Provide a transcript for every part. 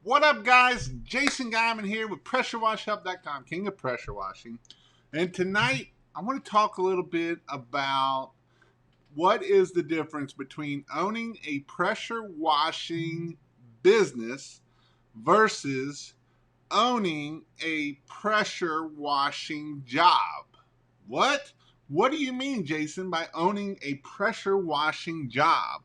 What up, guys? Jason Guyman here with PressureWashHelp.com, King of Pressure Washing. And tonight, I want to talk a little bit about what is the difference between owning a pressure washing business versus owning a pressure washing job. What? What do you mean, Jason, by owning a pressure washing job?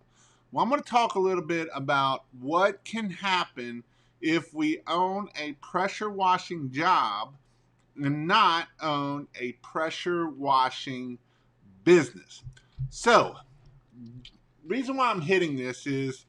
Well, I'm going to talk a little bit about what can happen if we own a pressure washing job and not own a pressure washing business. So, reason why I'm hitting this is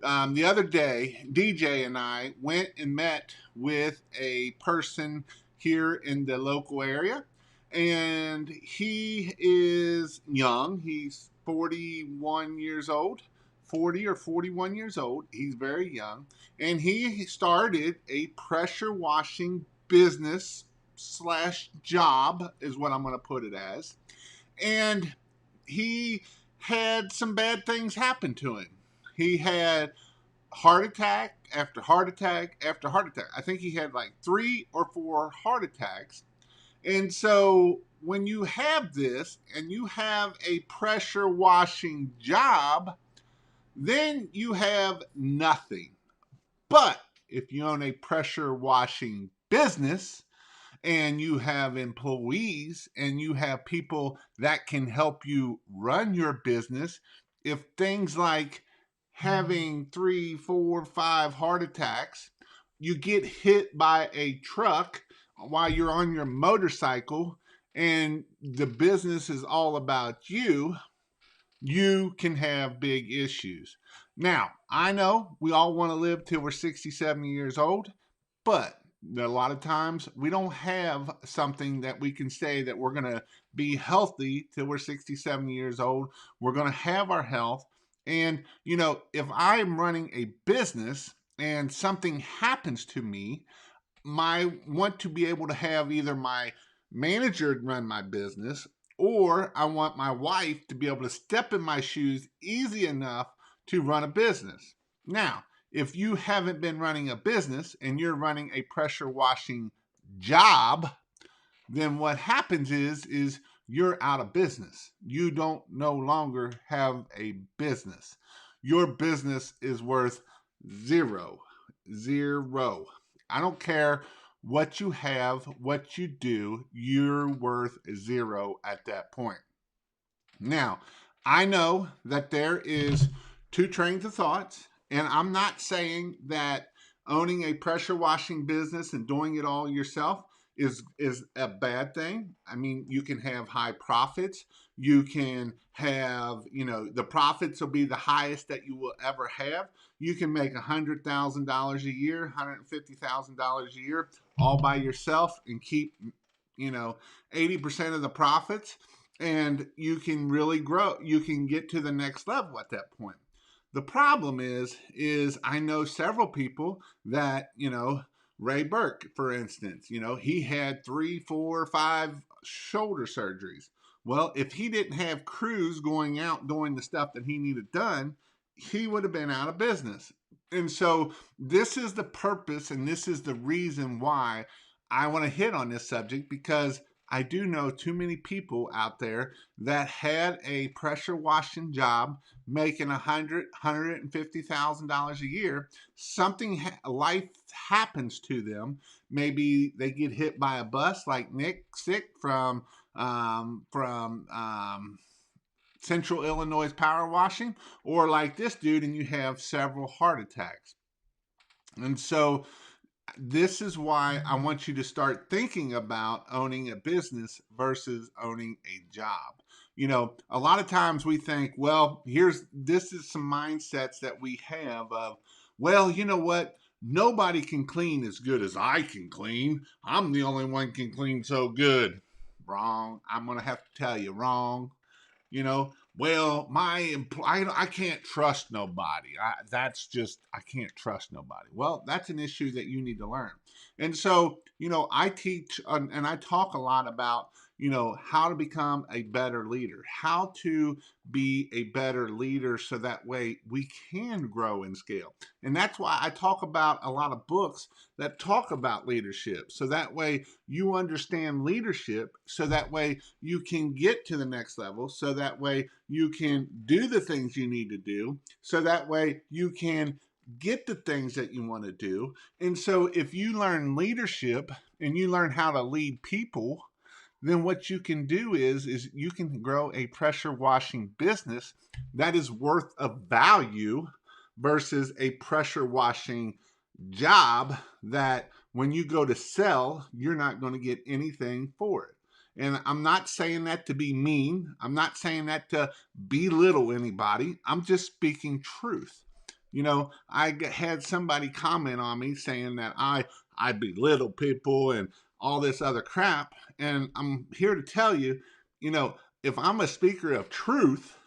the other day, DJ and I went and met with a person here in the local area, and he is young. He's 41 years old, 40 or 41 years old. He's very young, and he started a pressure washing business slash job, is what I'm going to put it as. And he had some bad things happen to him. He had heart attack after heart attack after heart attack. I think he had like 3 or 4 heart attacks. And so when you have this and you have a pressure washing job, then you have nothing. But if you own a pressure washing business, and you have employees and you have people that can help you run your business, if things like having 3, 4, 5 heart attacks, you get hit by a truck while you're on your motorcycle, and the business is all about you, you can have big issues. Now, I know we all want to live till we're 60, 70 years old, but a lot of times we don't have something that we can say that we're going to be healthy till we're 60, 70 years old. We're going to have our health. And, if I'm running a business and something happens to me, I want to be able to have either my manager run my business, or I want my wife to be able to step in my shoes easy enough to run a business. Now, if you haven't been running a business and you're running a pressure washing job, then what happens is you're out of business. You don't no longer have a business. Your business is worth zero. Zero. I don't care what you have, what you do, you're worth zero at that point. Now, I know that there is 2 trains of thoughts, and I'm not saying that owning a pressure washing business and doing it all yourself is a bad thing. I mean, you can have high profits. You can have, the profits will be the highest that you will ever have. You can make $100,000 a year, $150,000 a year, all by yourself, and keep, 80% of the profits, and you can really grow. You can get to the next level at that point. The problem is I know several people that, Ray Burke, for instance, he had 3, 4, 5 shoulder surgeries. Well, if he didn't have crews going out doing the stuff that he needed done, he would have been out of business. And so this is the purpose, and this is the reason why I want to hit on this subject, because I do know too many people out there that had a pressure washing job making $150,000 a year. Life happens to them. Maybe they get hit by a bus, like Nick Sick from Central Illinois Power Washing, or like this dude, and you have several heart attacks. And so this is why I want you to start thinking about owning a business versus owning a job. A lot of times we think, well, this is some mindsets that we have of, well, you know what? Nobody can clean as good as I can clean. I'm the only one can clean so good. Wrong. I'm going to have to tell you, wrong. Well, I can't trust nobody. I can't trust nobody. Well, that's an issue that you need to learn. And so, I teach and I talk a lot about, how to become a better leader, how to be a better leader so that way we can grow and scale. And that's why I talk about a lot of books that talk about leadership. So that way you understand leadership, so that way you can get to the next level, so that way you can do the things you need to do, so that way you can get the things that you want to do. And so if you learn leadership and you learn how to lead people, then what you can do is you can grow a pressure washing business that is worth of value versus a pressure washing job that when you go to sell, you're not going to get anything for it. And I'm not saying that to be mean. I'm not saying that to belittle anybody. I'm just speaking truth. I had somebody comment on me saying that I belittle people and all this other crap. And I'm here to tell you, if I'm a speaker of truth,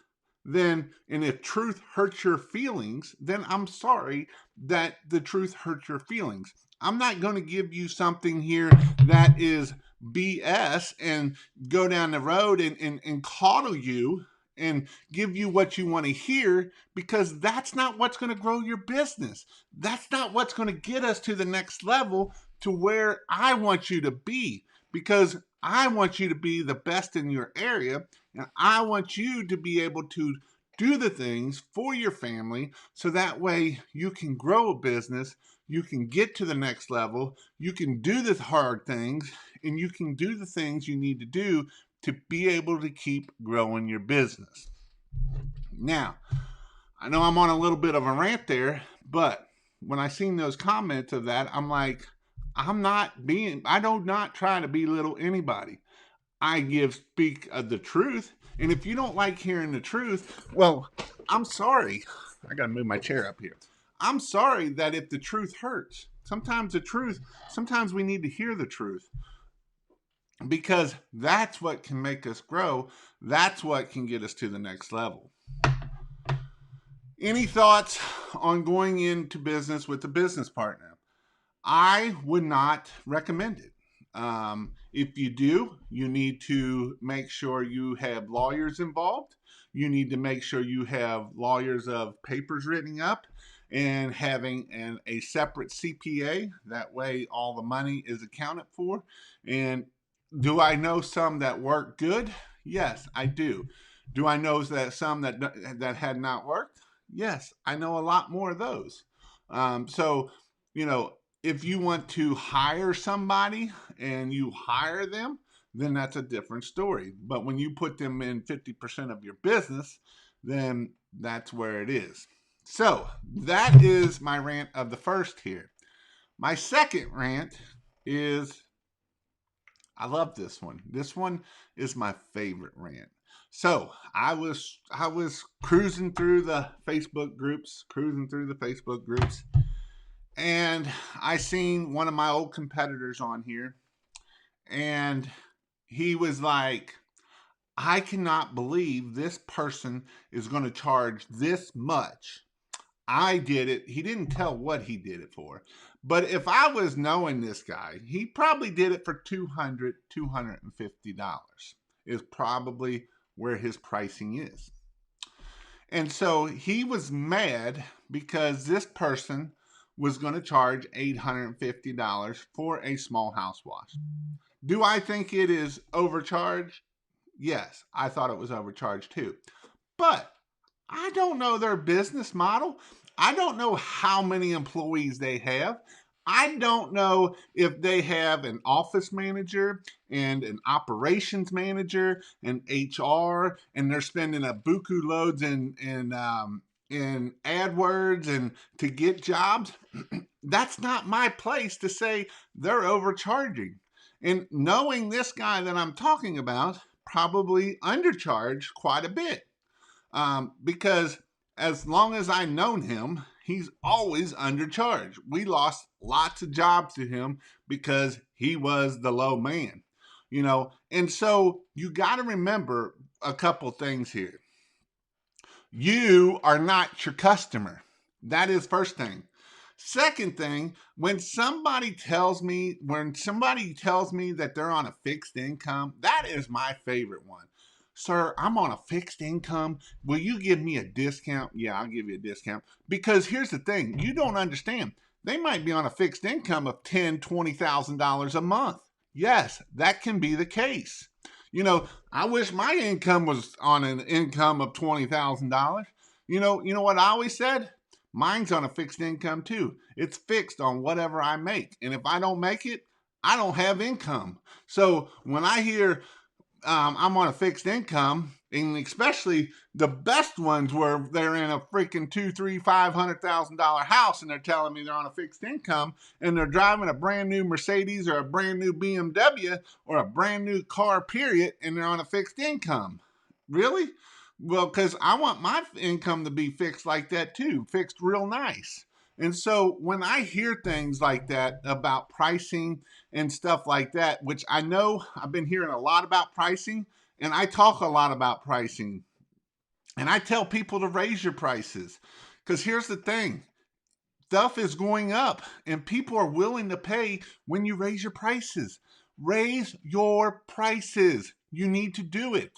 then, and if truth hurts your feelings, then I'm sorry that the truth hurts your feelings. I'm not going to give you something here that is BS and go down the road and coddle you and give you what you want to hear, because that's not what's going to grow your business. That's not what's going to get us to the next level, to where I want you to be, because I want you to be the best in your area, and I want you to be able to do the things for your family so that way you can grow a business, you can get to the next level, you can do the hard things, and you can do the things you need to do to be able to keep growing your business. Now, I know I'm on a little bit of a rant there, but when I seen those comments of that, I'm like, I do not try to belittle anybody. I speak of the truth. And if you don't like hearing the truth, well, I'm sorry. I got to move my chair up here. I'm sorry that if the truth hurts, sometimes we need to hear the truth, because that's what can make us grow. That's what can get us to the next level. Any thoughts on going into business with a business partner? I would not recommend it. If you do, you need to make sure you have lawyers involved. You need to make sure you have lawyers of papers written up and having a separate CPA. That way all the money is accounted for. And do I know some that work good? Yes, I do. Do I know that some that had not worked? Yes, I know a lot more of those. So, you know, if you want to hire somebody and you hire them, then that's a different story. But when you put them in 50% of your business, then that's where it is. So that is my rant of the first here. My second rant is, I love this one. This one is my favorite rant. So I was cruising through the Facebook groups, and I seen one of my old competitors on here, and he was like, I cannot believe this person is going to charge this much. I did it. He didn't tell what he did it for. But if I was knowing this guy, he probably did it for $250 is probably where his pricing is. And so he was mad because this person was going to charge $850 for a small house wash. Do I think it is overcharged? Yes, I thought it was overcharged too. But I don't know their business model. I don't know how many employees they have. I don't know if they have an office manager and an operations manager and HR, and they're spending a buku loads in AdWords and to get jobs. That's not my place to say they're overcharging. And knowing this guy that I'm talking about probably undercharged quite a bit, because as long as I known him, he's always undercharged. We lost lots of jobs to him because he was the low man, And so you got to remember a couple things here. You are not your customer. That is first thing. Second thing, when somebody tells me that they're on a fixed income, that is my favorite one. Sir, I'm on a fixed income. Will you give me a discount? Yeah, I'll give you a discount. Because here's the thing, you don't understand. They might be on a fixed income of $10,000, $20,000 a month. Yes, that can be the case. I wish my income was on an income of $20,000. You know what I always said? Mine's on a fixed income too. It's fixed on whatever I make. And if I don't make it, I don't have income. So when I hear I'm on a fixed income, and especially the best ones where they're in a freaking $200,000, $300,000, $500,000 house, and they're telling me they're on a fixed income, and they're driving a brand new Mercedes or a brand new BMW or a brand new car, period, and they're on a fixed income. Really? Well, because I want my income to be fixed like that too, fixed real nice. And so when I hear things like that about pricing and stuff like that, which I know I've been hearing a lot about pricing, and I talk a lot about pricing, and I tell people to raise your prices. Because here's the thing, stuff is going up, and people are willing to pay when you raise your prices. Raise your prices. You need to do it.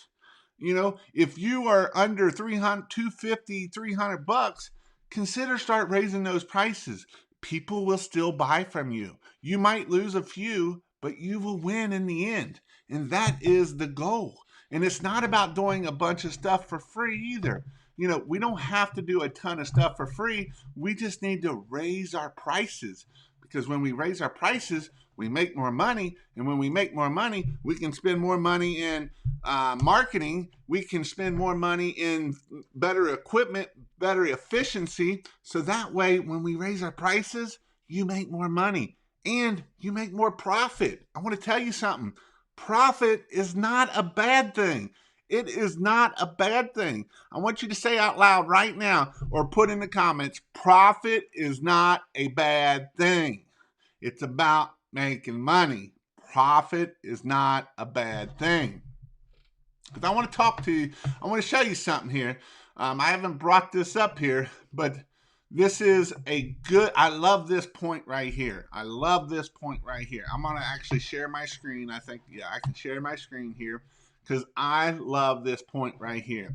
If you are under 300, 250, 300 bucks, consider start raising those prices. People will still buy from you. You might lose a few, but you will win in the end. And that is the goal. And it's not about doing a bunch of stuff for free either. We don't have to do a ton of stuff for free. We just need to raise our prices, because when we raise our prices, we make more money. And when we make more money, we can spend more money in marketing. We can spend more money in better equipment, better efficiency. So that way, when we raise our prices, you make more money and you make more profit. I want to tell you something. Profit is not a bad thing. It is not a bad thing. I want you to say out loud right now or put in the comments, profit is not a bad thing. It's about making money. Profit is not a bad thing. Because I want to talk to you, I want to show you something here. I haven't brought this up here, but this is I love this point right here. I love this point right here. I'm going to actually share my screen. I think, yeah, I can share my screen here because I love this point right here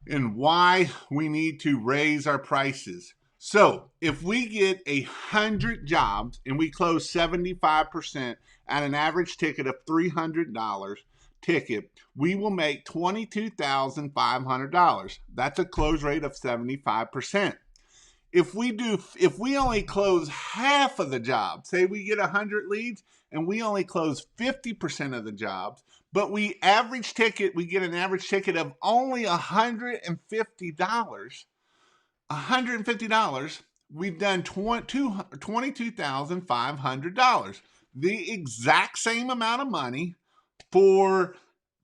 and why we need to raise our prices. So if we get 100 jobs and we close 75% at an average ticket of $300 ticket, we will make $22,500. That's a close rate of 75%. If we only close half of the jobs, say we get 100 leads and we only close 50% of the jobs, but we get an average ticket of only $150. $150, we've done $22,500. The exact same amount of money for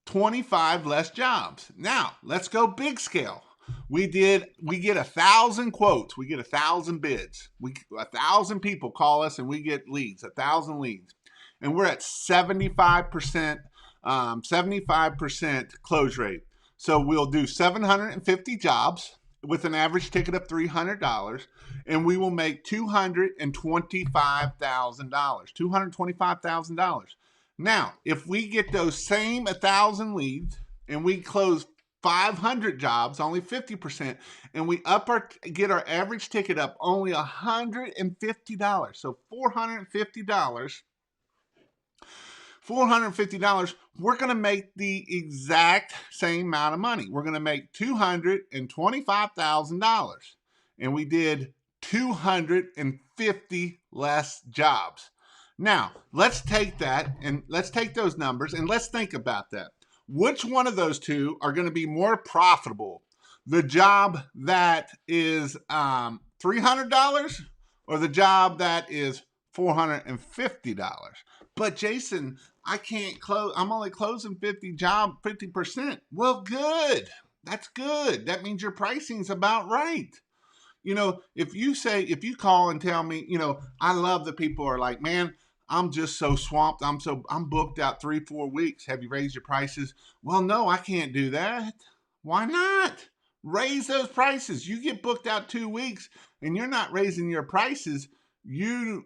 25 less jobs. Now, let's go big scale. We get 1,000 quotes. We get 1,000 bids. 1,000 people call us and we get leads, 1,000 leads. And we're at 75%, 75% close rate. So we'll do 750 jobs with an average ticket of $300, and we will make $225,000. $225,000. Now, if we get those same 1,000 leads and we close 500 jobs, only 50%, and we get our average ticket up only $150. So $450. We're going to make the exact same amount of money. We're going to make $225,000. And we did 250 less jobs. Now, let's take that and let's take those numbers and let's think about that. Which one of those two are going to be more profitable? The job that is $300 or the job that is $450? But Jason, I can't close. I'm only closing 50%. Well, good. That's good. That means your pricing's about right. If you call and tell me, I love that people are like, man, I'm just so swamped. I'm booked out 3-4 weeks. Have you raised your prices? Well, no, I can't do that. Why not? Raise those prices. You get booked out 2 weeks and you're not raising your prices, you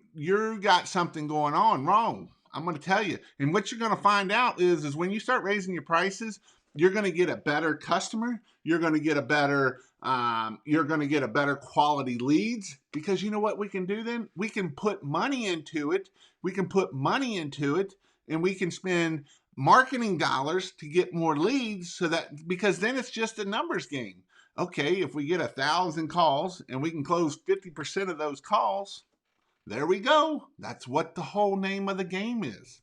got something going on wrong. I'm going to tell you. And what you're going to find out is when you start raising your prices, you're going to get a better customer. You're going to get a better quality leads, because you know what we can do then? We can put money into it. And we can spend marketing dollars to get more leads, so that, because then it's just a numbers game. Okay, if we get 1,000 calls and we can close 50% of those calls, there we go. That's what the whole name of the game is.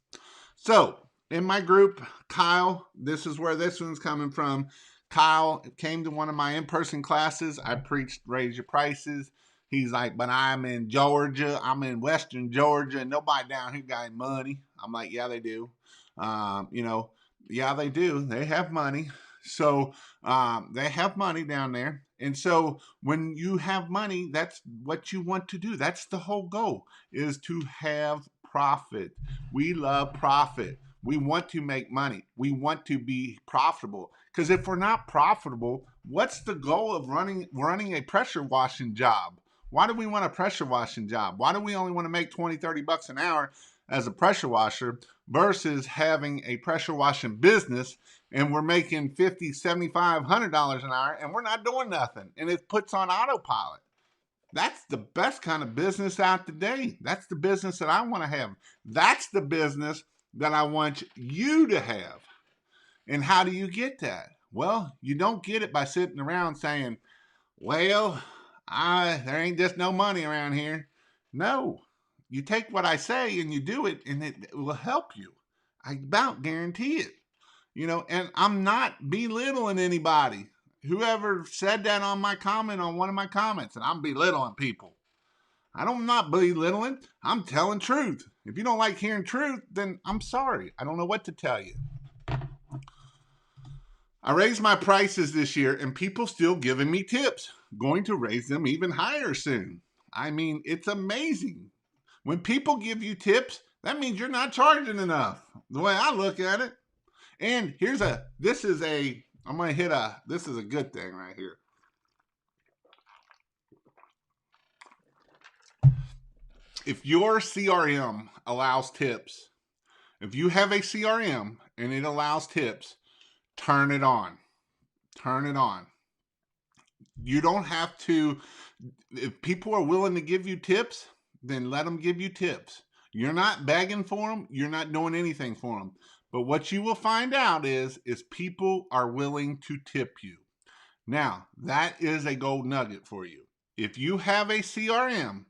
So in my group, Kyle, this is where this one's coming from. Kyle came to one of my in-person classes. I preached raise your prices. He's like, but I'm in Georgia. I'm in Western Georgia, and nobody down here got money. I'm like, yeah, they do. Yeah, they do. They have money. So they have money down there. And so when you have money, that's what you want to do. That's the whole goal, is to have profit. We love profit. We want to make money. We want to be profitable. Because if we're not profitable, what's the goal of running a pressure washing job? Why do we want a pressure washing job? Why do we only want to make 20, 30 bucks an hour as a pressure washer versus having a pressure washing business and we're making $50, $75, $100 an hour and we're not doing nothing and it puts on autopilot? That's the best kind of business out today. That's the business that I want to have. That's the business that I want you to have. And how do you get that? Well, you don't get it by sitting around saying, well, there ain't just no money around here. No, you take what I say and you do it, and it will help you. I about guarantee it. And I'm not belittling anybody. Whoever said that on my comment, on one of my comments, and I'm belittling people. I'm not belittling. I'm telling truth. If you don't like hearing truth, then I'm sorry. I don't know what to tell you. I raised my prices this year and people still giving me tips. Going to raise them even higher soon. I mean, it's amazing. When people give you tips, that means you're not charging enough. The way I look at it. And this is a good thing right here. If your CRM allows tips, if you have a CRM and it allows tips, turn it on. Turn it on. You don't have to. If people are willing to give you tips, then let them give you tips. You're not begging for them. You're not doing anything for them. But what you will find out is people are willing to tip you. Now, that is a gold nugget for you. If you have a CRM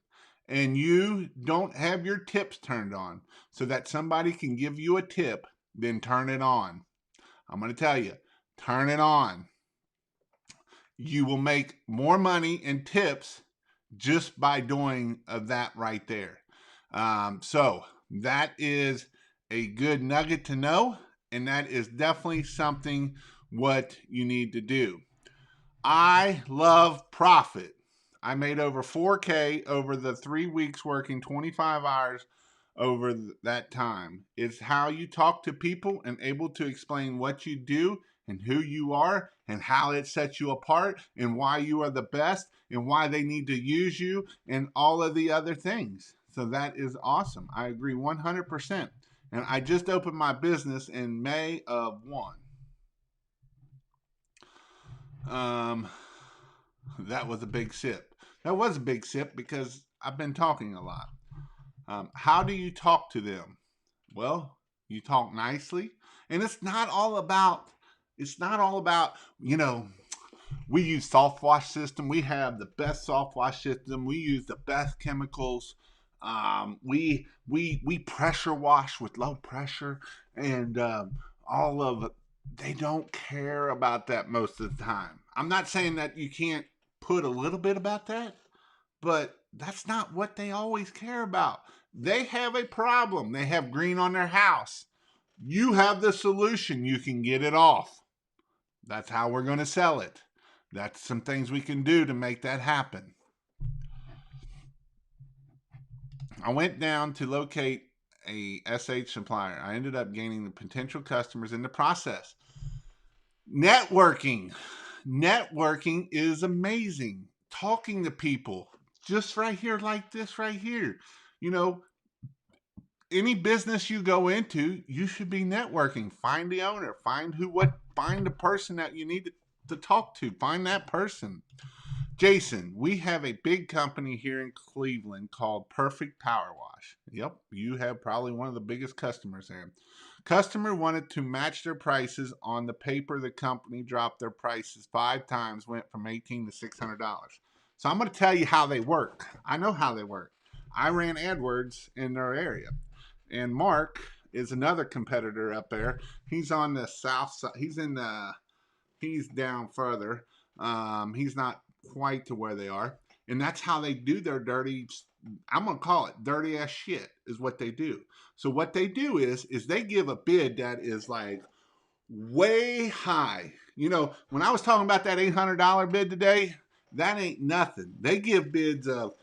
and you don't have your tips turned on so that somebody can give you a tip, then turn it on. I'm going to tell you, turn it on. You will make more money in tips just by doing that right there. So that is a good nugget to know, and that is definitely something what you need to do. I love profit. I made over $4K over the 3 weeks working 25 hours over that time. It's how you talk to people and able to explain what you do and who you are and how it sets you apart and why you are the best and why they need to use you and all of the other things. So that is awesome. I agree 100%. And I just opened my business in May of 1. That was a big sip. That was a big sip because I've been talking a lot. How do you talk to them? Well, you talk nicely, and it's not all about, we use soft wash system. We have the best soft wash system. We use the best chemicals. We pressure wash with low pressure, and they don't care about that most of the time. I'm not saying that you can't put a little bit about that, but that's not what they always care about. They have a problem. They have green on their house. You have the solution. You can get it off. That's how we're going to sell it. That's some things we can do to make that happen. I went down to locate a SH supplier. I ended up gaining the potential customers in the process. Networking. networking is amazing. Talking to people just right here, like this right here. You know, any business you go into, you should be networking. Find the owner, find the person that you need to talk to. Find that person. Jason, we have a big company here in Cleveland called Perfect Power Wash. Yep, you have probably one of the biggest customers there. Customer wanted to match their prices on the paper. The company dropped their prices 5 times, went from $18 to $600. So I'm going to tell you how they work. I know how they work. I ran AdWords in their area, and Mark is another competitor up there. He's on the south side. He's down further. He's not quite to where they are. And that's how they do their dirty, I'm going to call it dirty ass shit, is what they do. So what they do is they give a bid that is like way high. You know, when I was talking about that $800 bid today, that ain't nothing. They give bids of,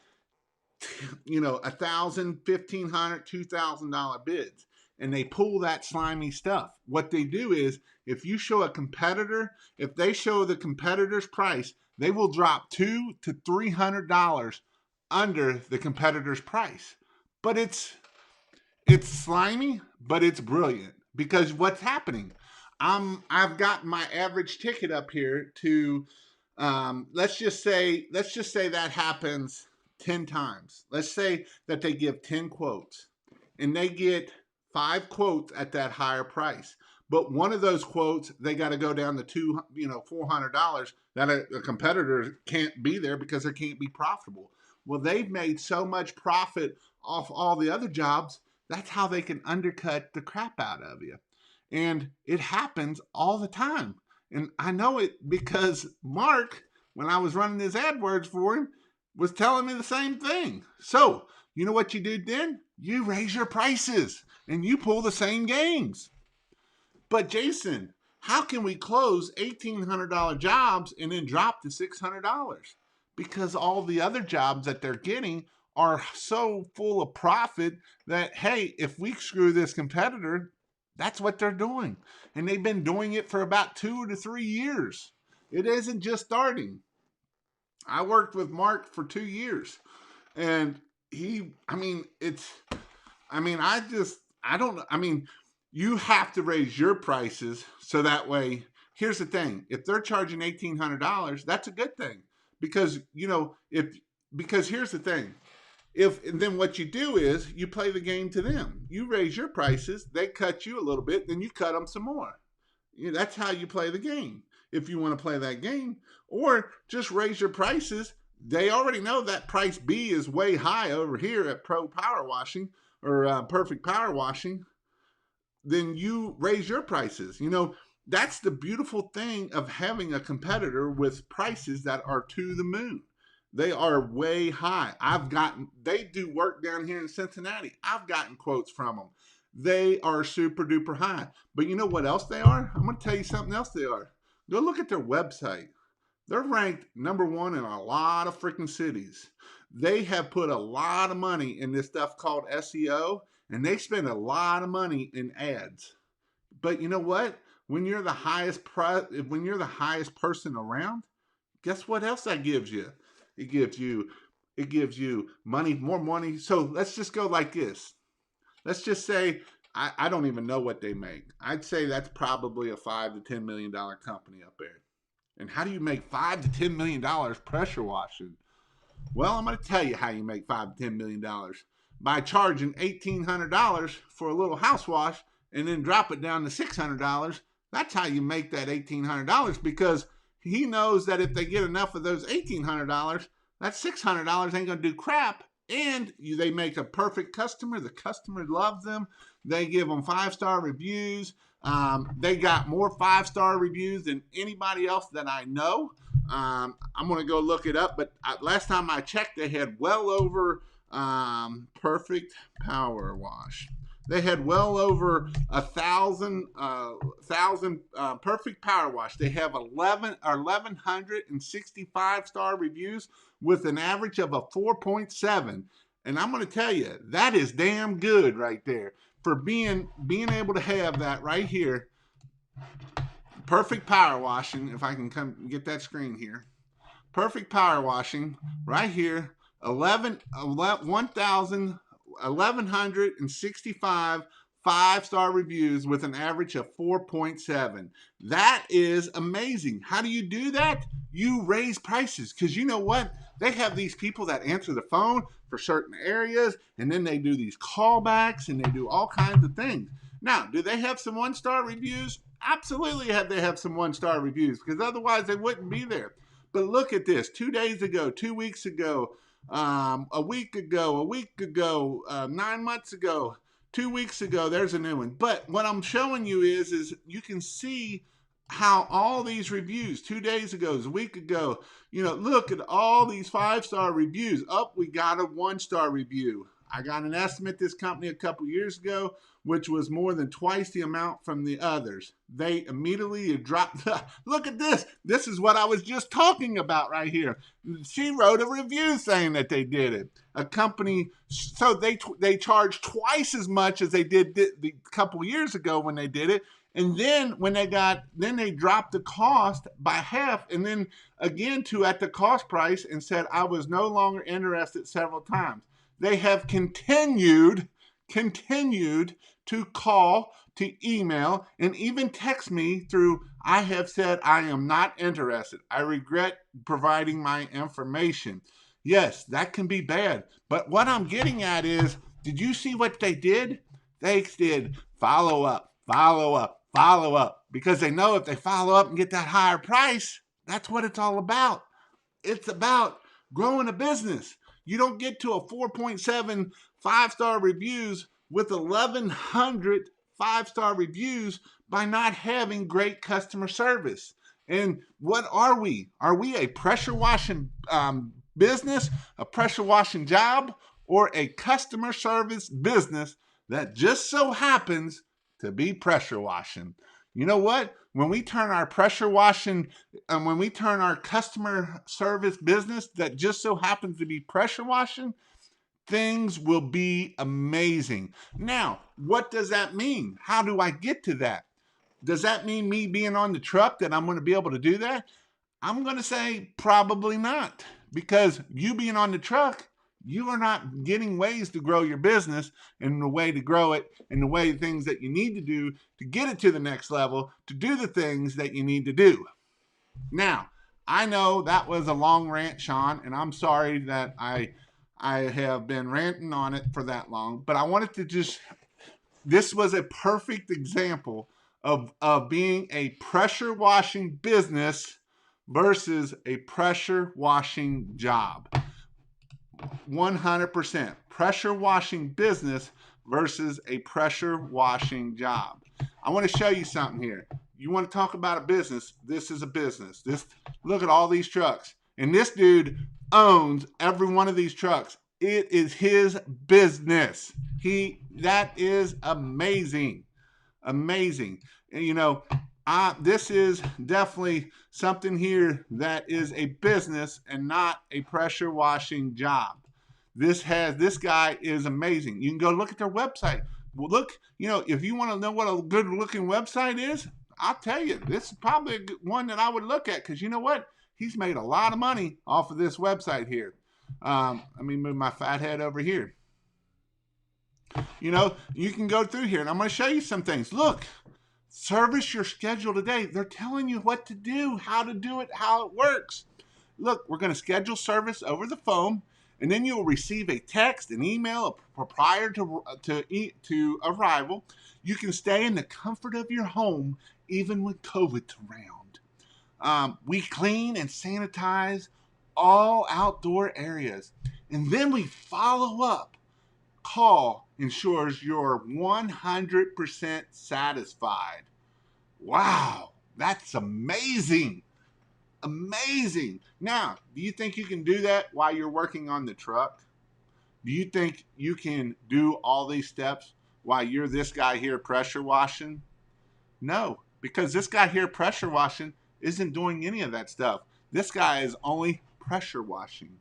you know, $1,000, $1,500, $2,000 bids, and they pull that slimy stuff. What they do is, if you show a competitor, if they show the competitor's price, they will drop $200 to $300 under the competitor's price. But it's slimy, but it's brilliant, because what's happening? I've got my average ticket up here to let's just say that happens 10 times. Let's say that they give 10 quotes and they get 5 quotes at that higher price. But one of those quotes, they got to go down to $400 that a competitor can't be there because it can't be profitable. Well, they've made so much profit off all the other jobs. That's how they can undercut the crap out of you. And it happens all the time. And I know it because Mark, when I was running his AdWords for him, was telling me the same thing. So, you know what you do then? You raise your prices and you pull the same gains. But Jason, how can we close $1,800 jobs and then drop to $600? Because all the other jobs that they're getting are so full of profit that, hey, if we screw this competitor, that's what they're doing. And they've been doing it for about 2 to 3 years. It isn't just starting. I worked with Mark for 2 years. And you have to raise your prices so that way. Here's the thing. If they're charging $1,800, that's a good thing. Because, because here's the thing. And then what you do is you play the game to them. You raise your prices, they cut you a little bit, then you cut them some more. That's how you play the game. If you want to play that game, or just raise your prices. They already know that price B is way high over here at Pro Power Washing or Perfect Power Washing. Then you raise your prices. That's the beautiful thing of having a competitor with prices that are to the moon. They are way high. They do work down here in Cincinnati. I've gotten quotes from them. They are super duper high. But you know what else they are? I'm going to tell you something else they are. Go look at their website. They're ranked #1 in a lot of freaking cities. They have put a lot of money in this stuff called SEO, and they spend a lot of money in ads. But you know what? When you're the highest person around, guess what else that gives you? It gives you money, more money. So let's just go like this. Let's just say I don't even know what they make. I'd say that's probably a $5 to $10 million company up there. And how do you make $5 to $10 million pressure washing? Well, I'm going to tell you how you make $5 to $10 million by charging $1,800 for a little house wash and then drop it down to $600. That's how you make that $1,800, because he knows that if they get enough of those $1,800, that $600 ain't going to do crap. And they make a perfect customer. The customer loves them. They give them 5-star reviews. They got more 5-star reviews than anybody else that I know. I'm going to go look it up. But last time I checked, they had well over Perfect Power Wash. They had well over 1,000 Perfect Power Wash. They have 1,165 star reviews with an average of a 4.7. And I'm going to tell you, that is damn good right there for being able to have that right here. Perfect power washing. If I can come get that screen here. Perfect power washing right here. 1,165 five-star reviews with an average of 4.7. That is amazing. How do you do that? You raise prices, because you know what? They have these people that answer the phone for certain areas, and then they do these callbacks, and they do all kinds of things. Now, do they have some one-star reviews? Absolutely they have some one-star reviews, because otherwise they wouldn't be there. But look at this. 2 days ago, 2 weeks ago, a week ago, 9 months ago, 2 weeks ago, there's a new one. But what I'm showing you is you can see how all these reviews, 2 days ago, a week ago, look at all these 5-star reviews. We got a 1-star review. I got an estimate this company a couple years ago, which was more than twice the amount from the others. They immediately dropped. Look at this. This is what I was just talking about right here. She wrote a review saying that they did it. A company, so they charged twice as much as they did the couple years ago when they did it. And then they dropped the cost by half, and then again at the cost price, and said I was no longer interested several times. They have continued to call, to email, and even text me through, I have said I am not interested. I regret providing my information. Yes, that can be bad. But what I'm getting at is, did you see what they did? They did follow up, because they know if they follow up and get that higher price, that's what it's all about. It's about growing a business. You don't get to a 4.7 5-star reviews with 1,100 5-star reviews by not having great customer service. And what are we? Are we a pressure washing business, a pressure washing job, or a customer service business that just so happens to be pressure washing? You know what? When we turn our pressure washing, and when we turn our customer service business that just so happens to be pressure washing, things will be amazing. Now, what does that mean? How do I get to that? Does that mean me being on the truck that I'm going to be able to do that? I'm going to say probably not, because you being on the truck, you are not getting ways to grow your business, and the way to grow it, and the way things that you need to do to get it to the next level, to do the things that you need to do. Now, I know that was a long rant, Sean, and I'm sorry that I have been ranting on it for that long, but I wanted to this was a perfect example of being a pressure washing business versus a pressure washing job. 100% pressure washing business versus a pressure washing job. I want to show you something here. You want to talk about a business? This is a business. Look at all these trucks. And this dude owns every one of these trucks. It is his business. That is amazing. Amazing. And, this is definitely something here that is a business and not a pressure washing job. This guy is amazing. You can go look at their website. Well, look, if you want to know what a good looking website is, I'll tell you, this is probably one that I would look at, because you know what? He's made a lot of money off of this website here. Let me move my fat head over here. You can go through here, and I'm going to show you some things. Look, service your schedule today. They're telling you what to do, how to do it, how it works. Look, we're going to schedule service over the phone, and then you will receive a text, an email prior to arrival. You can stay in the comfort of your home even with COVID's around. We clean and sanitize all outdoor areas, and then we follow up. Call ensures you're 100% satisfied. Wow, that's amazing. Amazing. Now, do you think you can do that while you're working on the truck? Do you think you can do all these steps while you're this guy here pressure washing? No, because this guy here pressure washing isn't doing any of that stuff. This guy is only pressure washing.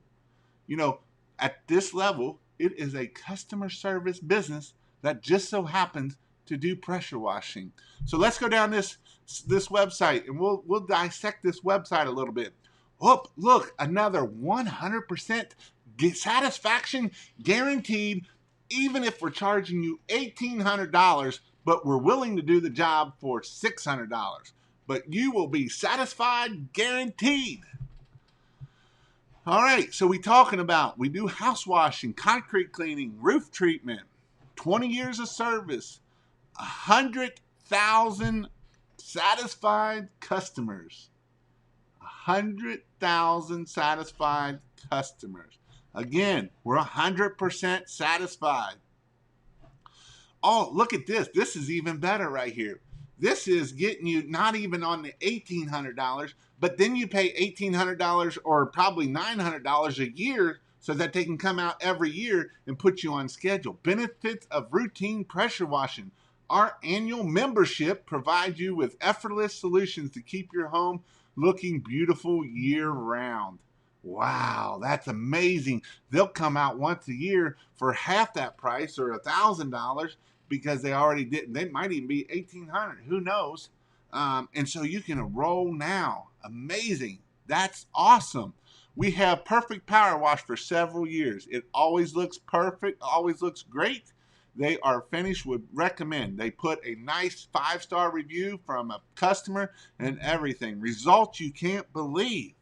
At this level, it is a customer service business that just so happens to do pressure washing. So let's go down this this website, and we'll dissect this website a little bit. Oh, look, another 100% satisfaction guaranteed, even if we're charging you $1,800, but we're willing to do the job for $600. But you will be satisfied guaranteed. All right, so we do house washing, concrete cleaning, roof treatment, 20 years of service, 100,000 satisfied customers. 100,000 satisfied customers. Again, we're 100% satisfied. Oh, look at this. This is even better right here. This is getting you not even on the $1,800, but then you pay $1,800 or probably $900 a year so that they can come out every year and put you on schedule. Benefits of routine pressure washing. Our annual membership provides you with effortless solutions to keep your home looking beautiful year round. Wow, that's amazing. They'll come out once a year for half that price or $1,000 because they already did. They might even be $1,800. Who knows? And so you can enroll now. Amazing. That's awesome. We have perfect power wash for several years. It always looks perfect, always looks great. They are finished with recommend. They put a nice 5-star review from a customer and everything. Results you can't believe.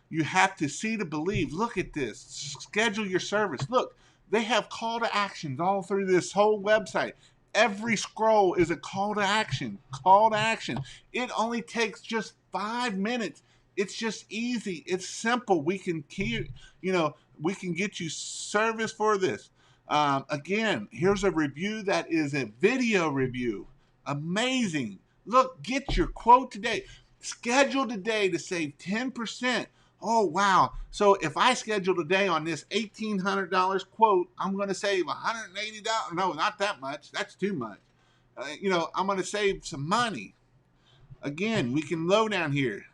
You have to see to believe. Look at this. Schedule your service. Look, they have call to actions all through this whole website. Every scroll is a call to action. Call to action. It only takes just 5 minutes. It's just easy. It's simple. We can we can get you service for this. Again, here's a review that is a video review. Amazing. Look, get your quote today. Schedule today to save 10%. Oh, wow. So if I schedule today on this $1,800 quote, I'm going to save $180. No, not that much. That's too much. I'm going to save some money. Again, we can low down here.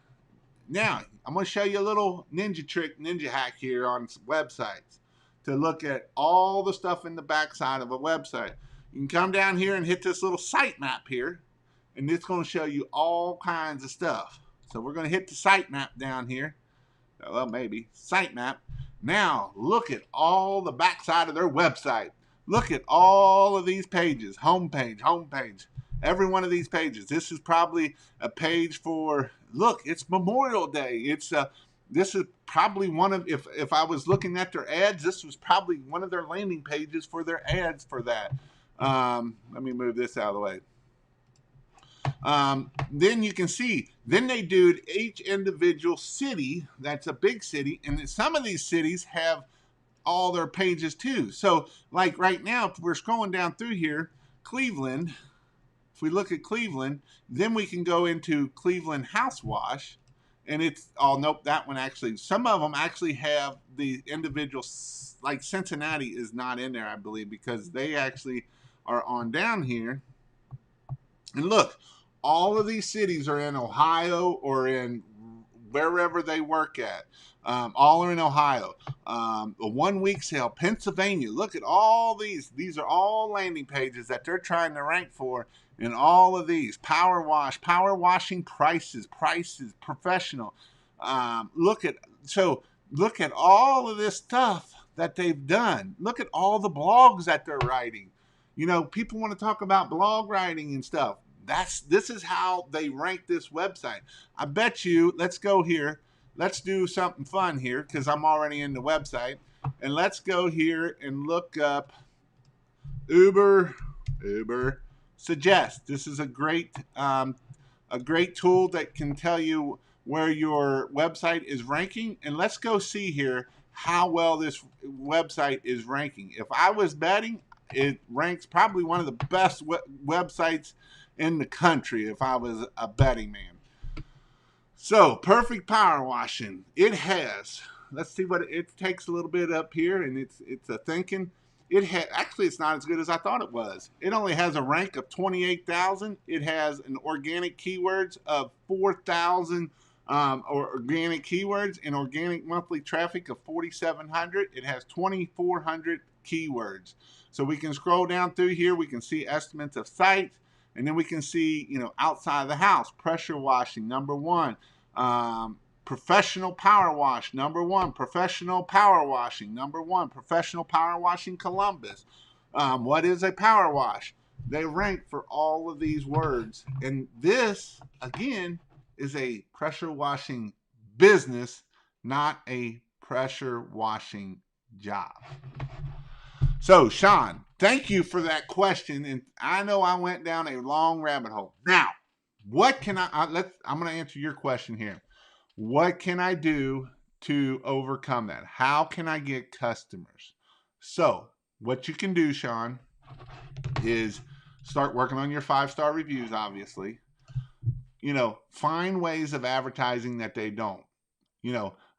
Now, I'm going to show you a little ninja hack here on websites to look at all the stuff in the backside of a website. You can come down here and hit this little site map here, and it's going to show you all kinds of stuff. So we're going to hit the site map down here. Well, maybe site map. Now look at all the backside of their website. Look at all of these pages. Homepage. Every one of these pages. This is probably a page for, look, it's Memorial Day. This is probably one of, if I was looking at their ads, this was probably one of their landing pages for their ads for that. Let me move this out of the way. Then you can see, then they do each individual city. That's a big city. And some of these cities have all their pages too. So like right now, if we're scrolling down through here, Cleveland, if we look at Cleveland, then we can go into Cleveland House Wash. And it's, oh, nope, that one actually, some of them actually have the individual, like Cincinnati is not in there, I believe, because they actually are on down here. And look, all of these cities are in Ohio or in wherever they work at. All are in Ohio. A 1-week sale, Pennsylvania. Look at all these. These are all landing pages that they're trying to rank for in all of these. Power washing prices, professional. Look at all of this stuff that they've done. Look at all the blogs that they're writing. People want to talk about blog writing and stuff. This is how they rank this website. I bet you, let's go here. Let's do something fun here because I'm already in the website. And let's go here and look up Uber Suggest. This is a great tool that can tell you where your website is ranking. And let's go see here how well this website is ranking. If I was betting, it ranks probably one of the best websites in the country if I was a betting man. So, perfect power washing. It has, let's see what it takes a little bit up here, and it's a thinking. Actually, it's not as good as I thought it was. It only has a rank of 28,000. It has an organic keywords of 4,000 organic keywords and organic monthly traffic of 4,700. It has 2,400 keywords. So we can scroll down through here. We can see estimates of sites. And then we can see, outside the house, pressure washing, number one. Professional power wash, number one. Professional power washing, number one. Professional power washing Columbus. What is a power wash? They rank for all of these words. And this, again, is a pressure washing business, not a pressure washing job. So, Sean, thank you for that question. And I know I went down a long rabbit hole. Now, what can I'm going to answer your question here. What can I do to overcome that? How can I get customers? So, what you can do, Sean, is start working on your 5-star reviews, obviously. Find ways of advertising that they don't.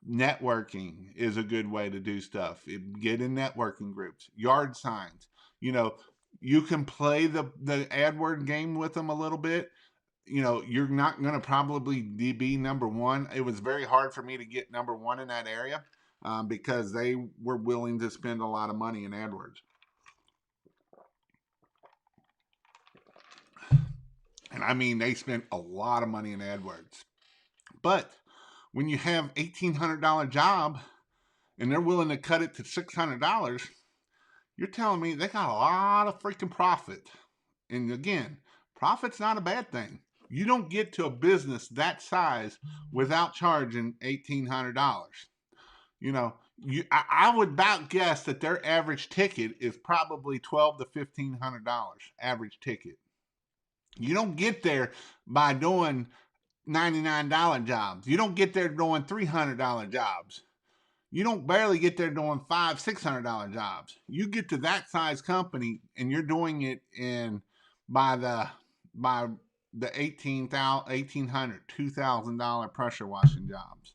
Networking is a good way to do stuff. Get in networking groups, yard signs. You can play the AdWord game with them a little bit. You're not going to probably be number one. It was very hard for me to get number one in that area because they were willing to spend a lot of money in AdWords. And I mean, they spent a lot of money in AdWords. But when you have $1,800 job and they're willing to cut it to $600, you're telling me they got a lot of freaking profit. And again, profit's not a bad thing. You don't get to a business that size without charging $1,800. I would about guess that their average ticket is probably $1,200 to $1,500 average ticket. You don't get there by doing $99 jobs. You don't get there doing $300 jobs. You don't barely get there doing $500-$600 jobs. You get to that size company and you're doing it by the $1,800, $2,000 pressure washing jobs.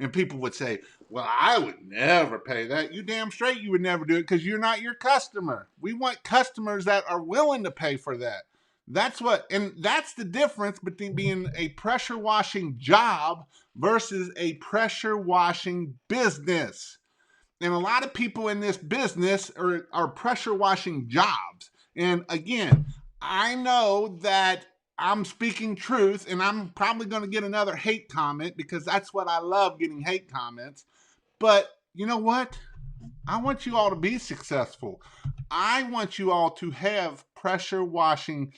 And people would say, well, I would never pay that. You damn straight you would never do it because you're not your customer. We want customers that are willing to pay for that. That's the difference between being a pressure washing job versus a pressure washing business. And a lot of people in this business are pressure washing jobs. And again, I know that I'm speaking truth and I'm probably going to get another hate comment because that's what I love, getting hate comments. But you know what? I want you all to be successful. I want you all to have pressure washing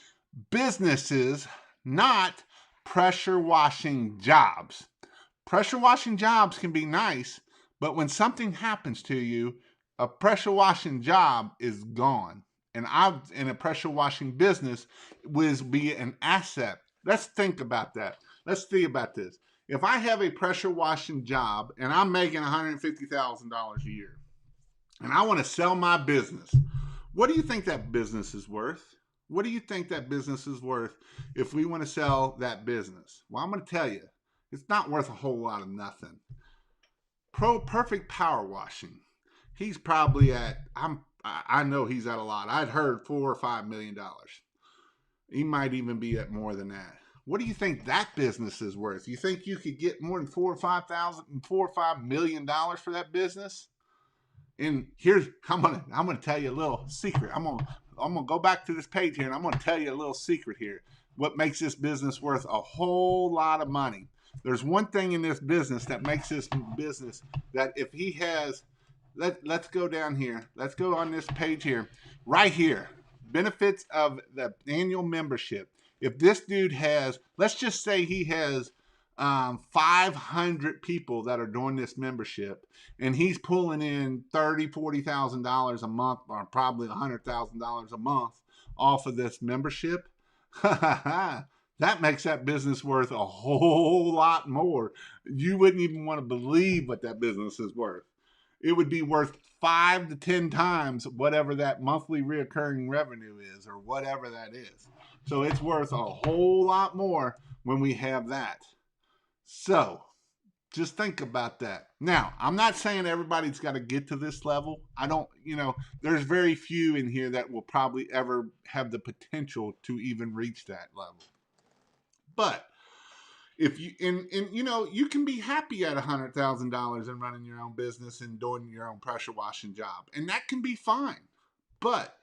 businesses, not pressure washing jobs. Pressure washing jobs can be nice, but when something happens to you, a pressure washing job is gone. And in a pressure washing business would be an asset. Let's think about that. Let's think about this. If I have a pressure washing job and I'm making $150,000 a year and I want to sell my business, what do you think that business is worth? What do you think that business is worth if we want to sell that business? Well, I'm going to tell you, it's not worth a whole lot of nothing. Perfect Power Washing, he's probably I know he's at a lot. I'd heard $4 or $5 million. He might even be at more than that. What do you think that business is worth? You think you could get more than $4 or $5 million for that business? And I'm gonna tell you a little secret. I'm gonna go back to this page here and I'm gonna tell you a little secret here. What makes this business worth a whole lot of money? There's one thing in this business that makes this business that if he has, let's go down here. Let's go on this page here, right here. Benefits of the annual membership. If this dude has, let's just say he has 500 people that are doing this membership, and he's pulling in $30,000-$40,000 a month, or probably $100,000 a month off of this membership. That makes that business worth a whole lot more. You wouldn't even want to believe what that business is worth. It would be worth 5 to 10 times whatever that monthly reoccurring revenue is, or whatever that is. So it's worth a whole lot more when we have that. So just think about that. Now, I'm not saying everybody's got to get to this level. There's very few in here that will probably ever have the potential to even reach that level. But if you you can be happy at $100,000 and running your own business and doing your own pressure washing job, and that can be fine. But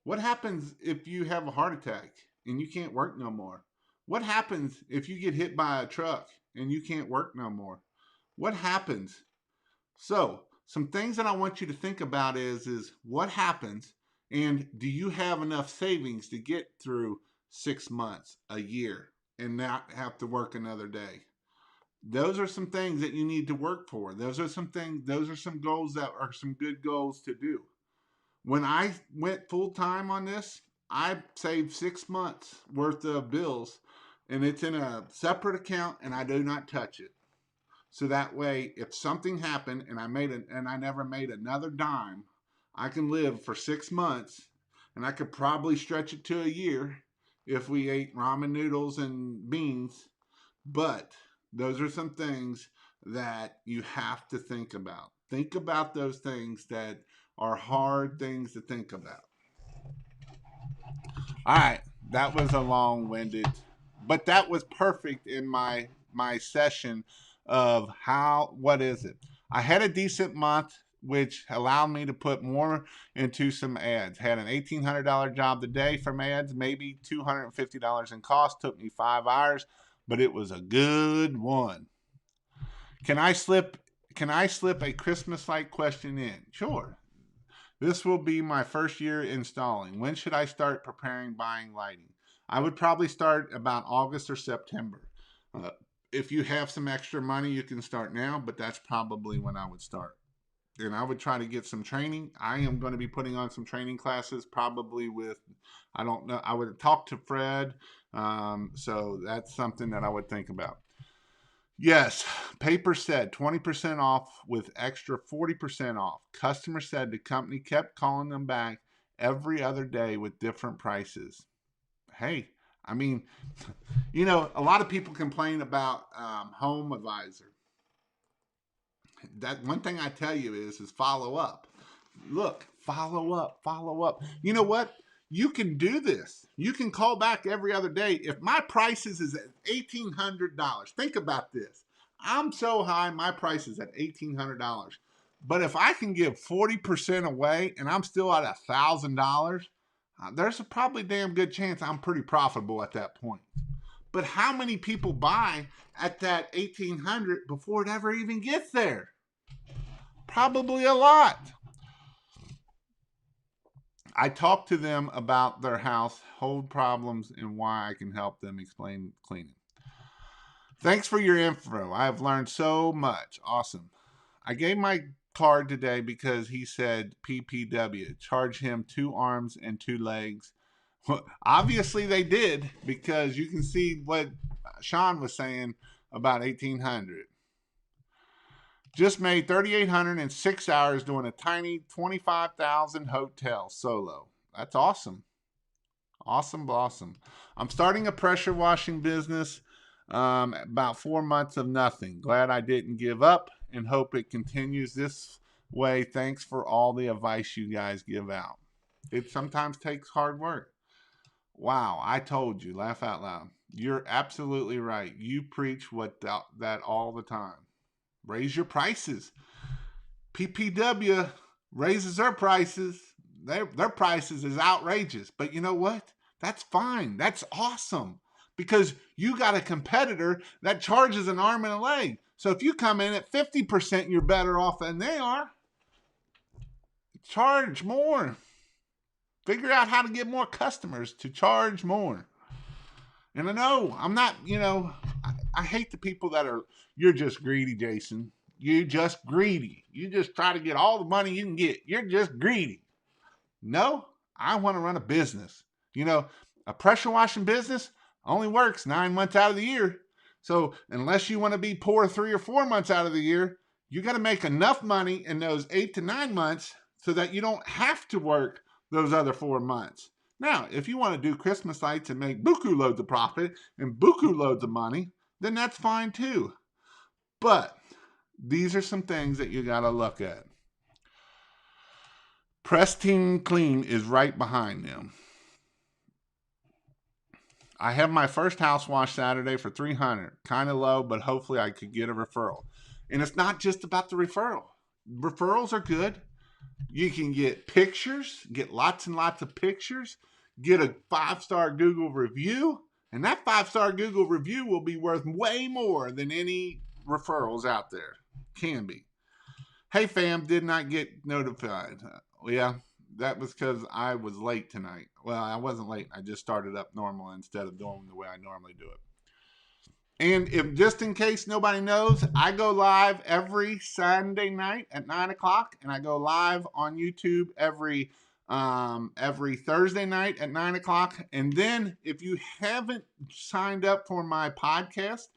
what happens if you have a heart attack and you can't work no more? What happens if you get hit by a truck and you can't work no more? What happens? So, some things that I want you to think about is what happens, and do you have enough savings to get through 6 months, a year, and not have to work another day? Those are some things that you need to work for. Those are some goals that are some good goals to do. When I went full time on this, I saved 6 months worth of bills, and it's in a separate account, and I do not touch it. So that way, if something happened and I never made another dime, I can live for 6 months, and I could probably stretch it to a year if we ate ramen noodles and beans. But those are some things that you have to think about. Think about those things that are hard things to think about. All right, that was a long-winded, but that was perfect in my session of how what is it? I had a decent month, which allowed me to put more into some ads. Had an $1,800 job today from ads, maybe $250 in cost. Took me 5 hours, but it was a good one. Can I slip? Can I slip a Christmas light question in? Sure. This will be my first year installing. When should I start preparing buying lighting? I would probably start about August or September. Uh, if you have some extra money, you can start now, but that's probably when I would start. And I would try to get some training. I am going to be putting on some training classes, probably with, I don't know, I would talk to Fred. So that's something that I would think about. Yes, paper said 20% off with extra 40% off. Customer said the company kept calling them back every other day with different prices. Hey, I mean, a lot of people complain about Home Advisor. That one thing I tell you is follow up. Look, follow up, follow up. You know what? You can do this. You can call back every other day. If my prices is at $1,800, think about this. I'm so high, my price is at $1,800. But if I can give 40% away and I'm still at $1,000, there's a probably damn good chance I'm pretty profitable at that point. But how many people buy at that 1,800 before it ever even gets there? Probably a lot. I talked to them about their household problems and why I can help them explain cleaning. Thanks for your info. I have learned so much. Awesome. I gave my card today because he said PPW. Charge him 2 arms and 2 legs. Well, obviously they did, because you can see what Sean was saying about 1,800. Just made 3,800 in 6 hours doing a tiny 25,000 hotel solo. That's awesome. Awesome blossom. I'm starting a pressure washing business. About 4 months of nothing. Glad I didn't give up and hope it continues this way. Thanks for all the advice you guys give out. It sometimes takes hard work. Wow, I told you. Laugh out loud. You're absolutely right. You preach that all the time. Raise your prices. PPW raises their prices. Their prices is outrageous. But you know what? That's fine. That's awesome. Because you got a competitor that charges an arm and a leg. So if you come in at 50%, you're better off than they are. Charge more. Figure out how to get more customers to charge more. And I know, I'm not, I hate the people that are, you're just greedy, Jason. You're just greedy. You just try to get all the money you can get. You're just greedy. No, I want to run a business. A pressure washing business only works 9 months out of the year. So unless you want to be poor 3 or 4 months out of the year, you got to make enough money in those 8 to 9 months so that you don't have to work those other 4 months. Now, if you want to do Christmas lights and make buku loads of profit and buku loads of money, then that's fine too. But these are some things that you got to look at. Pristine Clean is right behind them. I have my first house wash Saturday for $300. Kind of low, but hopefully I could get a referral. And it's not just about the referral. Referrals are good. You can get pictures, get lots and lots of pictures. get a 5-star Google review, and that 5-star Google review will be worth way more than any referrals out there. Can be. Hey fam, did not get notified. Yeah, that was because I was late tonight. Well, I wasn't late. I just started up normal instead of doing the way I normally do it. And if just in case nobody knows, I go live every Sunday night at 9 o'clock, and I go live on YouTube every Thursday night at 9 o'clock. And then if you haven't signed up for my podcast,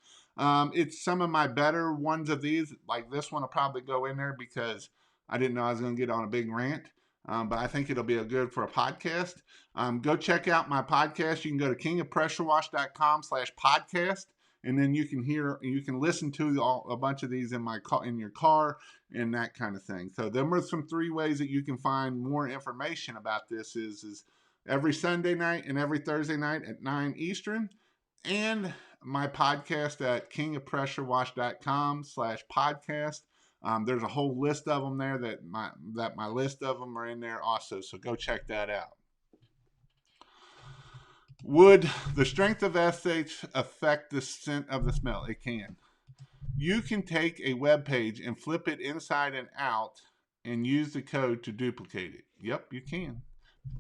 it's some of my better ones of these. Like this one will probably go in there because I didn't know I was going to get on a big rant. But I think it'll be good for a podcast. Go check out my podcast. You can go to kingofpressurewash.com/podcast. And then you can listen to a bunch of these in your car and that kind of thing. So them are some 3 ways that you can find more information about this is every Sunday night and every Thursday night at 9 Eastern, and my podcast at kingofpressurewash.com/podcast. There's a whole list of them there that my list of them are in there also. So go check that out. Would the strength of SH affect the scent of the smell? It can. You can take a web page and flip it inside and out and use the code to duplicate it. Yep, you can.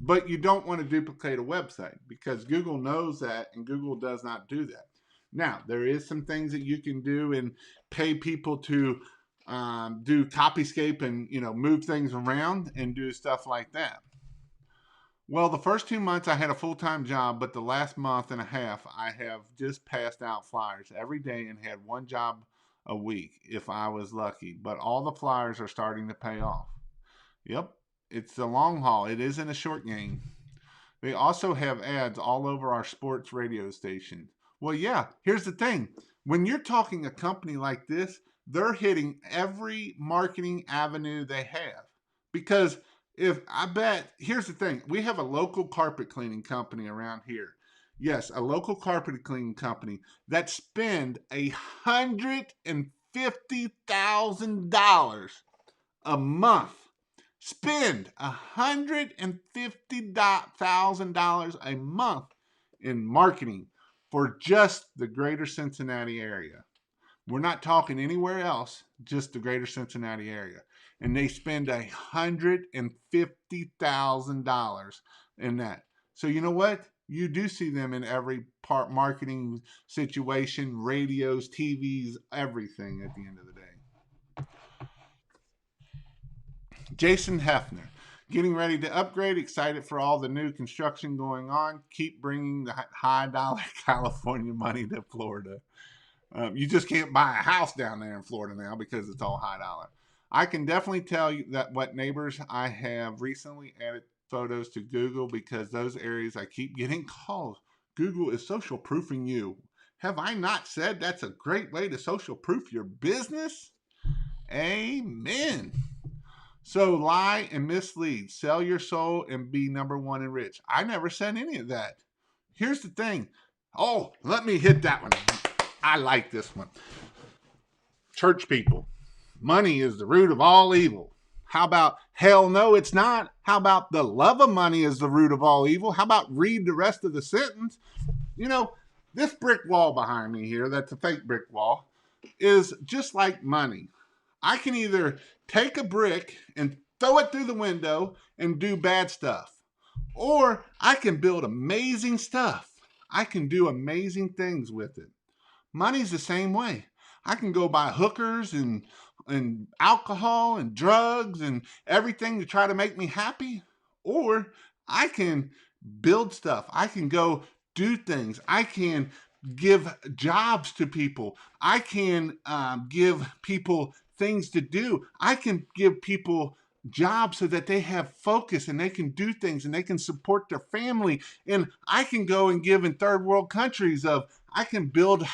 But you don't want to duplicate a website because Google knows that, and Google does not do that. Now, there is some things that you can do and pay people to do copyscape and move things around and do stuff like that. Well, the first 2 months I had a full-time job, but the last month and a half I have just passed out flyers every day and had 1 job a week if I was lucky. But all the flyers are starting to pay off. Yep, it's the long haul. It isn't a short game. They also have ads all over our sports radio station. Well, yeah, here's the thing. When you're talking a company like this, they're hitting every marketing avenue they have. Because here's the thing. We have a local carpet cleaning company around here. Yes, a local carpet cleaning company that spend $150,000 a month. Spend $150,000 a month in marketing for just the greater Cincinnati area. We're not talking anywhere else, just the greater Cincinnati area. And they spend $150,000 in that. So you know what? You do see them in every part marketing situation, radios, TVs, everything at the end of the day. Jason Hefner, getting ready to upgrade, excited for all the new construction going on. Keep bringing the high dollar California money to Florida. You just can't buy a house down there in Florida now because it's all high dollar. I can definitely tell you that what neighbors I have recently added photos to Google because those areas I keep getting calls. Google is social proofing you. Have I not said that's a great way to social proof your business? Amen. So lie and mislead, sell your soul and be number 1 and rich. I never said any of that. Here's the thing. Oh, let me hit that one. I like this one. Church people. Money is the root of all evil. How about hell no, it's not? How about the love of money is the root of all evil? How about read the rest of the sentence? This brick wall behind me here, that's a fake brick wall, is just like money. I can either take a brick and throw it through the window and do bad stuff, or I can build amazing stuff. I can do amazing things with it. Money's the same way. I can go buy hookers and alcohol and drugs and everything to try to make me happy, or I can build stuff. I can go do things. I can give jobs to people. I can give people things to do. I can give people jobs so that they have focus and they can do things and they can support their family. And I can go and give in third world countries I can build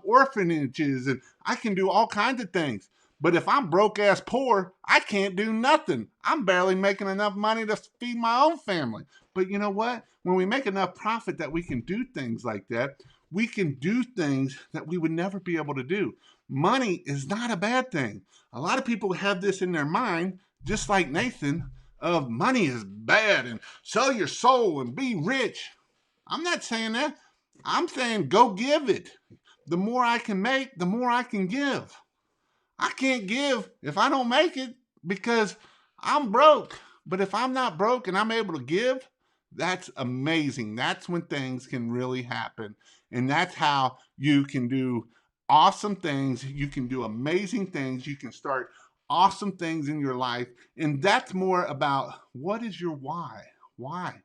orphanages and I can do all kinds of things. But if I'm broke ass poor, I can't do nothing. I'm barely making enough money to feed my own family. But you know what? When we make enough profit that we can do things like that, we can do things that we would never be able to do. Money is not a bad thing. A lot of people have this in their mind, just like Nathan. of money is bad and sell your soul and be rich. I'm not saying that. I'm saying go give it. The more I can make, the more I can give. I can't give if I don't make it because I'm broke. But if I'm not broke and I'm able to give, that's amazing. That's when things can really happen. And that's how you can do awesome things. You can do amazing things. You can start awesome things in your life. And that's more about what is your why? Why?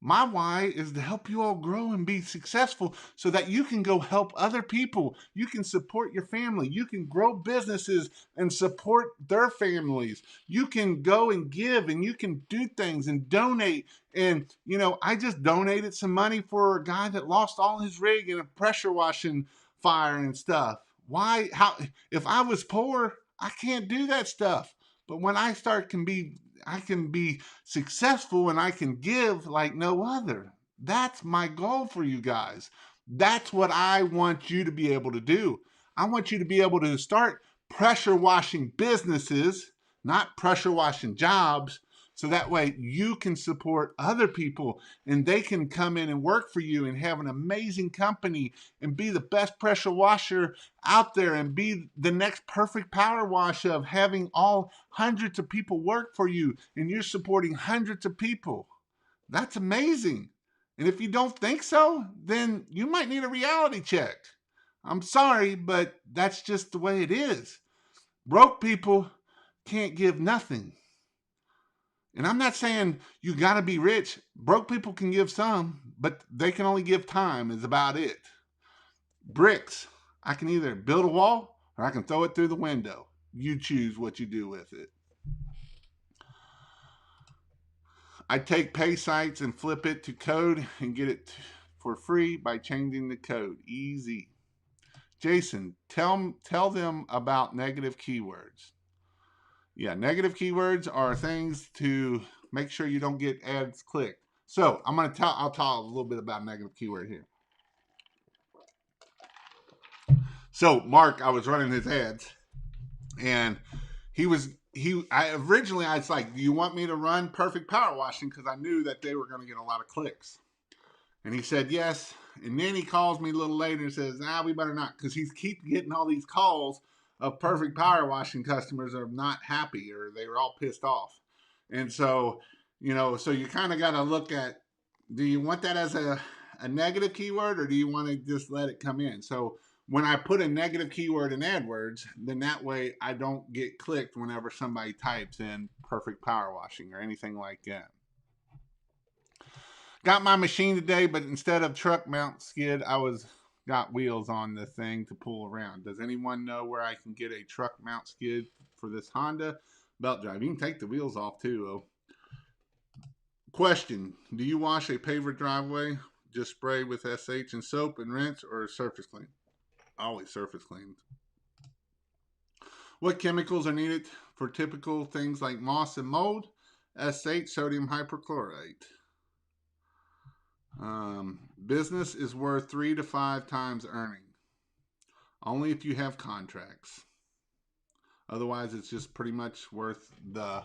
My why is to help you all grow and be successful so that you can go help other people. You can support your family. You can grow businesses and support their families. You can go and give and you can do things and donate. And, I just donated some money for a guy that lost all his rig in a pressure washing fire and stuff. Why? How? If I was poor, I can't do that stuff. But when I can be successful and I can give like no other. That's my goal for you guys. That's what I want you to be able to do. I want you to be able to start pressure washing businesses, not pressure washing jobs. So that way you can support other people and they can come in and work for you and have an amazing company and be the best pressure washer out there and be the next perfect power wash of having all hundreds of people work for you and you're supporting hundreds of people. That's amazing. And if you don't think so, then you might need a reality check. I'm sorry, but that's just the way it is. Broke people can't give nothing. And I'm not saying you got to be rich. Broke people can give some, but they can only give time, is about it. Bricks, I can either build a wall or I can throw it through the window. You choose what you do with it. I take pay sites and flip it to code and get it for free by changing the code. Easy. Jason, tell them about negative keywords. Yeah, negative keywords are things to make sure you don't get ads clicked. So I'll talk a little bit about negative keyword here. So Mark, I was running his ads, and I was like, do you want me to run perfect power washing? Because I knew that they were going to get a lot of clicks. And he said yes. And then he calls me a little later and says, we better not, because he keeps getting all these calls of perfect power washing customers that are not happy or they were all pissed off. And so, so you kind of got to look at, do you want that as a negative keyword or do you want to just let it come in? So when I put a negative keyword in AdWords, then that way I don't get clicked whenever somebody types in perfect power washing or anything like that. Got my machine today, but instead of truck mount skid, got wheels on the thing to pull around. Does anyone know where I can get a truck mount skid for this Honda belt drive? You can take the wheels off too. Question: do you wash a paver driveway? Just spray with SH and soap and rinse, or surface clean? Always surface clean. What chemicals are needed for typical things like moss and mold? SH, sodium hypochlorite. Business is worth 3 to 5 times earning. Only if you have contracts. Otherwise, it's just pretty much worth the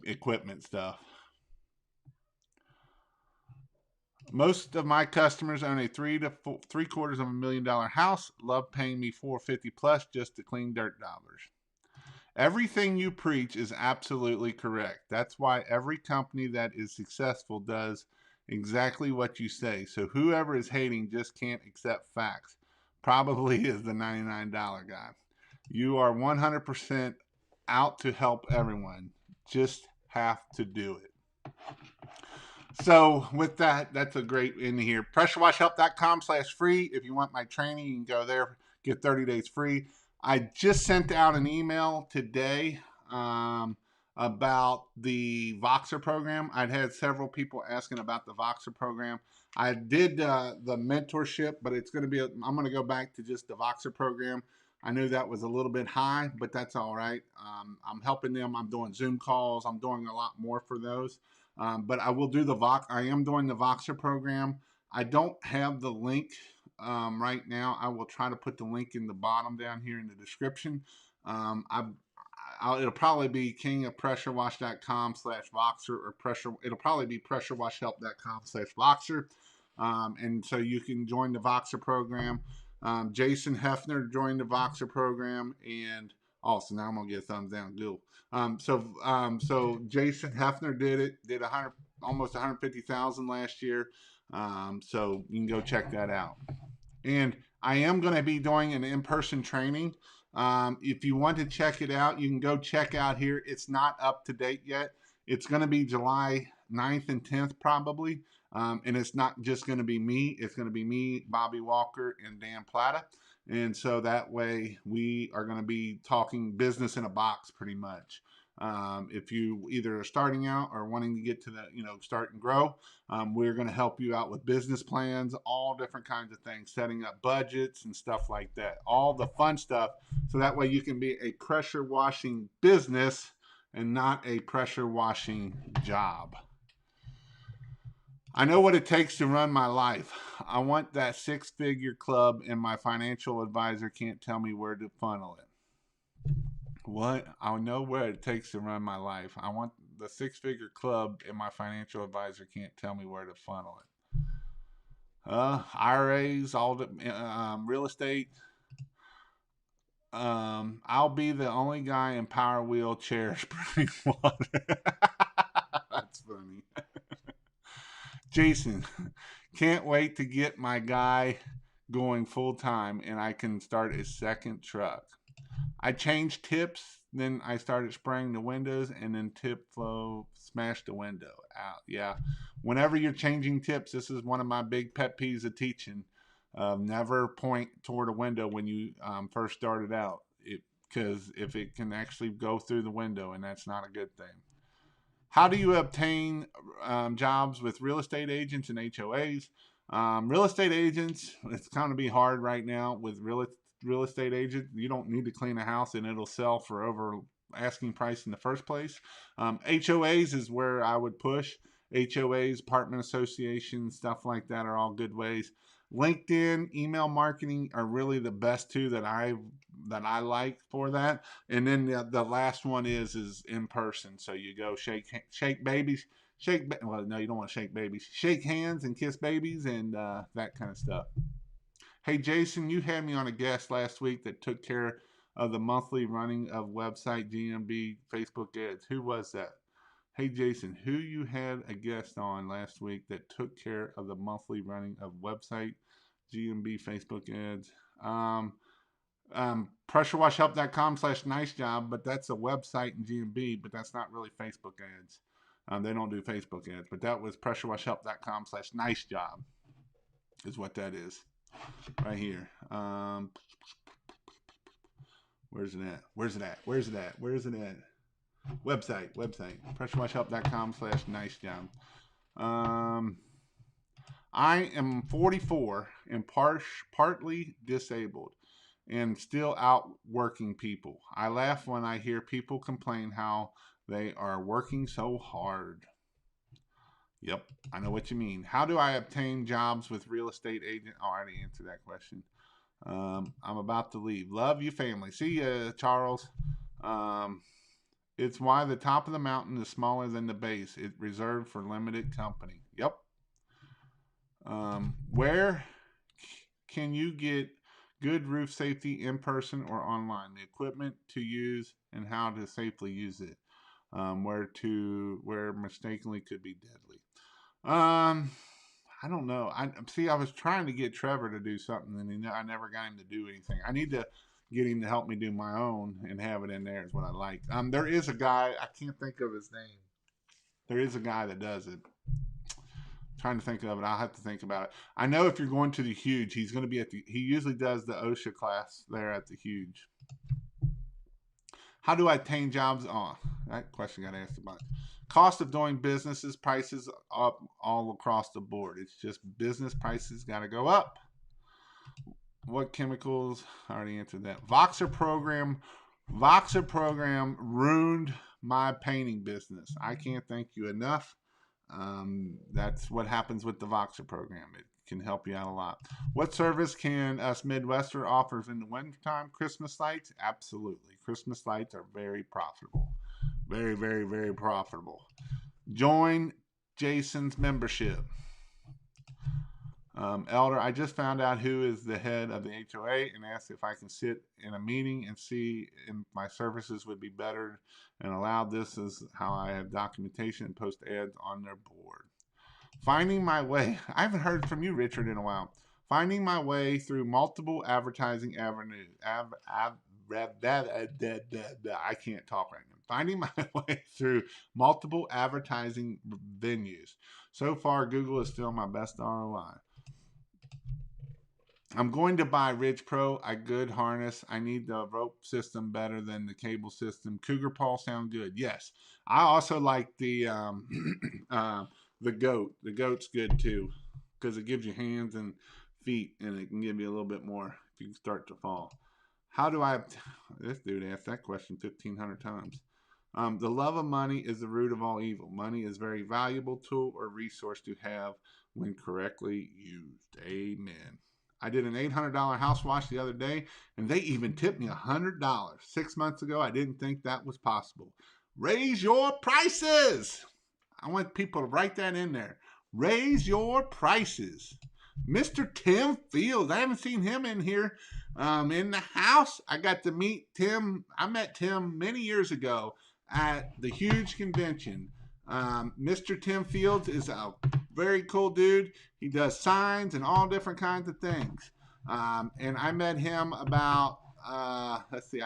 equipment stuff. Most of my customers own a $3.75 million house. Love paying me $450 plus just to clean dirt dollars. Everything you preach is absolutely correct. That's why every company that is successful does exactly what you say. So whoever is hating just can't accept facts. Probably is the $99 guy. You are 100% out to help everyone. Just have to do it. So with that, that's a great in here. PressureWashHelp.com/free. If you want my training, you can go there, get 30 days free. I just sent out an email today about the Voxer program. I'd had several people asking about the Voxer program. I did the mentorship, but it's going to be, I'm going to go back to just the Voxer program. I knew that was a little bit high, but that's all right. I'm helping them. I'm doing Zoom calls. I'm doing a lot more for those. But I will do I am doing the Voxer program. I don't have the link right now. I will try to put the link in the bottom down here in the description. it'll probably be kingofpressurewash.com/Voxer or it'll probably be pressurewashhelp.com/Voxer. And so you can join the Voxer program. Jason Hefner joined the Voxer program, and also now I'm gonna get a thumbs down. Cool. So Jason Hefner did almost 150,000 last year. So you can go check that out. And I am going to be doing an in-person training. If you want to check it out, you can go check out here. It's not up to date yet. It's going to be July 9th and 10th probably. And it's not just going to be me. It's going to be me, Bobby Walker, and Dan Plata. And so that way we are going to be talking business in a box pretty much. If you either are starting out or wanting to get to the, start and grow, we're going to help you out with business plans, all different kinds of things, setting up budgets and stuff like that, all the fun stuff. So that way you can be a pressure washing business and not a pressure washing job. I know what it takes to run my life. I want that six-figure club, and my financial advisor can't tell me where to funnel it. What? I know what it takes to run my life. I want the six-figure club, and my financial advisor can't tell me where to funnel it. IRAs, all the real estate. I'll be the only guy in power wheelchair spraying water. That's funny. Jason, can't wait to get my guy going full time, and I can start a second truck. I changed tips, then I started spraying the windows, and then tip flow smashed the window out. Yeah, whenever you're changing tips, this is one of my big pet peeves of teaching. Never point toward a window when you first started out, because if it can actually go through the window, and that's not a good thing. How do you obtain jobs with real estate agents and HOAs? Real estate agents, it's going to be hard right now with real estate agent. You don't need to clean a house and it'll sell for over asking price in the first place. HOAs is where I would push. HOAs, apartment associations, stuff like that are all good ways. LinkedIn, email marketing are really the best two that I like for that. And then the last one is in person. So you go shake babies, well, no, you don't want to shake babies. Shake hands and kiss babies and that kind of stuff. Hey, Jason, you had me on a guest last week that took care of the monthly running of website GMB Facebook ads. Who was that? Hey, Jason, who you had a guest on last week that took care of the monthly running of website GMB Facebook ads? pressurewashhelp.com/nicejob, but that's a website in GMB, but that's not really Facebook ads. They don't do Facebook ads, but that was pressurewashhelp.com/nicejob is what that is right here. Where's it at? Website. pressurewashhelp.com/nicejob. I am 44 and partly disabled and still out working people. I laugh when I hear people complain how they are working so hard. Yep, I know what you mean. How do I obtain jobs with real estate agent? Oh, I already answered that question. I'm about to leave. Love you, family. See ya, Charles. It's why the top of the mountain is smaller than the base. It's reserved for limited company. Yep. Where can you get good roof safety in person or online? The equipment to use and how to safely use it. Where mistakenly could be deadly. I don't know. I was trying to get Trevor to do something, and I never got him to do anything. I need to get him to help me do my own and have it in there is what I like. There is a guy, I can't think of his name. There is a guy that does it. Trying to think of it. I'll have to think about it. I know if you're going to the Huge, he's going to be he usually does the OSHA class there at the Huge. How do I obtain jobs? Oh, that question got asked about. Cost of doing businesses, prices up all across the board. It's just business prices got to go up. What chemicals? I already answered that. Voxer program ruined my painting business. I can't thank you enough. That's what happens with the Voxer program. It can help you out a lot. What service can us Midwestern offers in the wintertime? Christmas lights? Absolutely. Christmas lights are very profitable. Very, very, very profitable. Join Jason's membership. Elder, I just found out who is the head of the HOA and asked if I can sit in a meeting and see if my services would be better and allow this as how I have documentation and post ads on their board. Finding my way. I haven't heard from you, Richard, in a while. Finding my way through multiple advertising avenues. I can't talk right now. Finding my way through multiple advertising venues. So far, Google is still my best ROI. I'm going to buy Ridge Pro. A good harness. I need the rope system better than the cable system. Cougar Paw sound good. Yes. I also like the the goat. The goat's good too because it gives you hands and feet, and it can give you a little bit more if you start to fall. How do I? This dude asked that question 1,500 times. The love of money is the root of all evil. Money is a very valuable tool or resource to have when correctly used. Amen. I did an $800 house wash the other day, and they even tipped me $100. 6 months ago, I didn't think that was possible. Raise your prices. I want people to write that in there. Raise your prices. Mr. Tim Fields. I haven't seen him in here in the house. I got to meet Tim. I met Tim many years ago at the huge convention. Mr. Tim Fields is a very cool dude. He does signs and all different kinds of things. And I met him about, I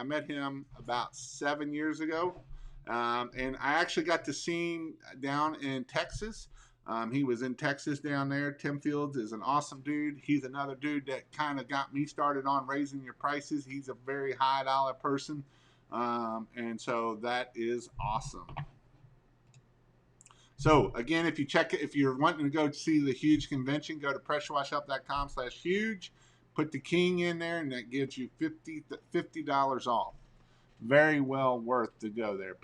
met him about 7 years ago. And I actually got to see him down in Texas. He was in Texas down there. Tim Fields is an awesome dude. He's another dude that kind of got me started on raising your prices. He's a very high dollar person. And so that is awesome. So again, if you're wanting to go see the huge convention, go to pressurewashhelp.com/huge. Put the king in there, and that gives you $50 off. Very well worth to go there.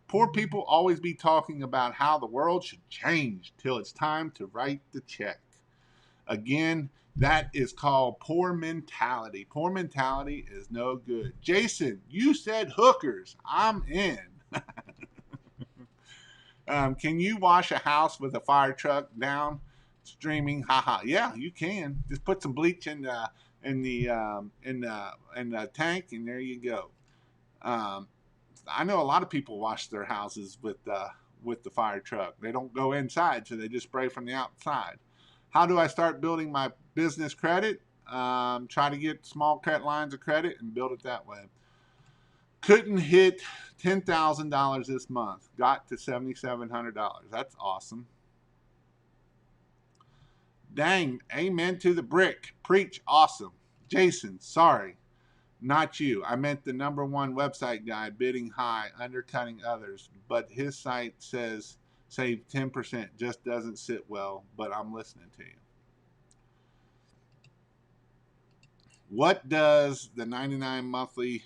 Poor people always be talking about how the world should change till it's time to write the check. Again, that is called poor mentality. Poor mentality is no good. Jason, you said hookers. I'm in. Can you wash a house with a fire truck down streaming? Haha. Yeah, you can. Just put some bleach in the tank, and there you go. I know a lot of people wash their houses with the fire truck. They don't go inside, so they just spray from the outside. How do I start building my business credit? Try to get small credit lines of credit and build it that way. Couldn't hit $10,000 this month. Got to $7,700. That's awesome. Dang, amen to the brick. Preach, awesome. Jason, sorry, not you. I meant the #1 website guy bidding high, undercutting others, but his site says save 10%. Just doesn't sit well, but I'm listening to you. What does the 99 monthly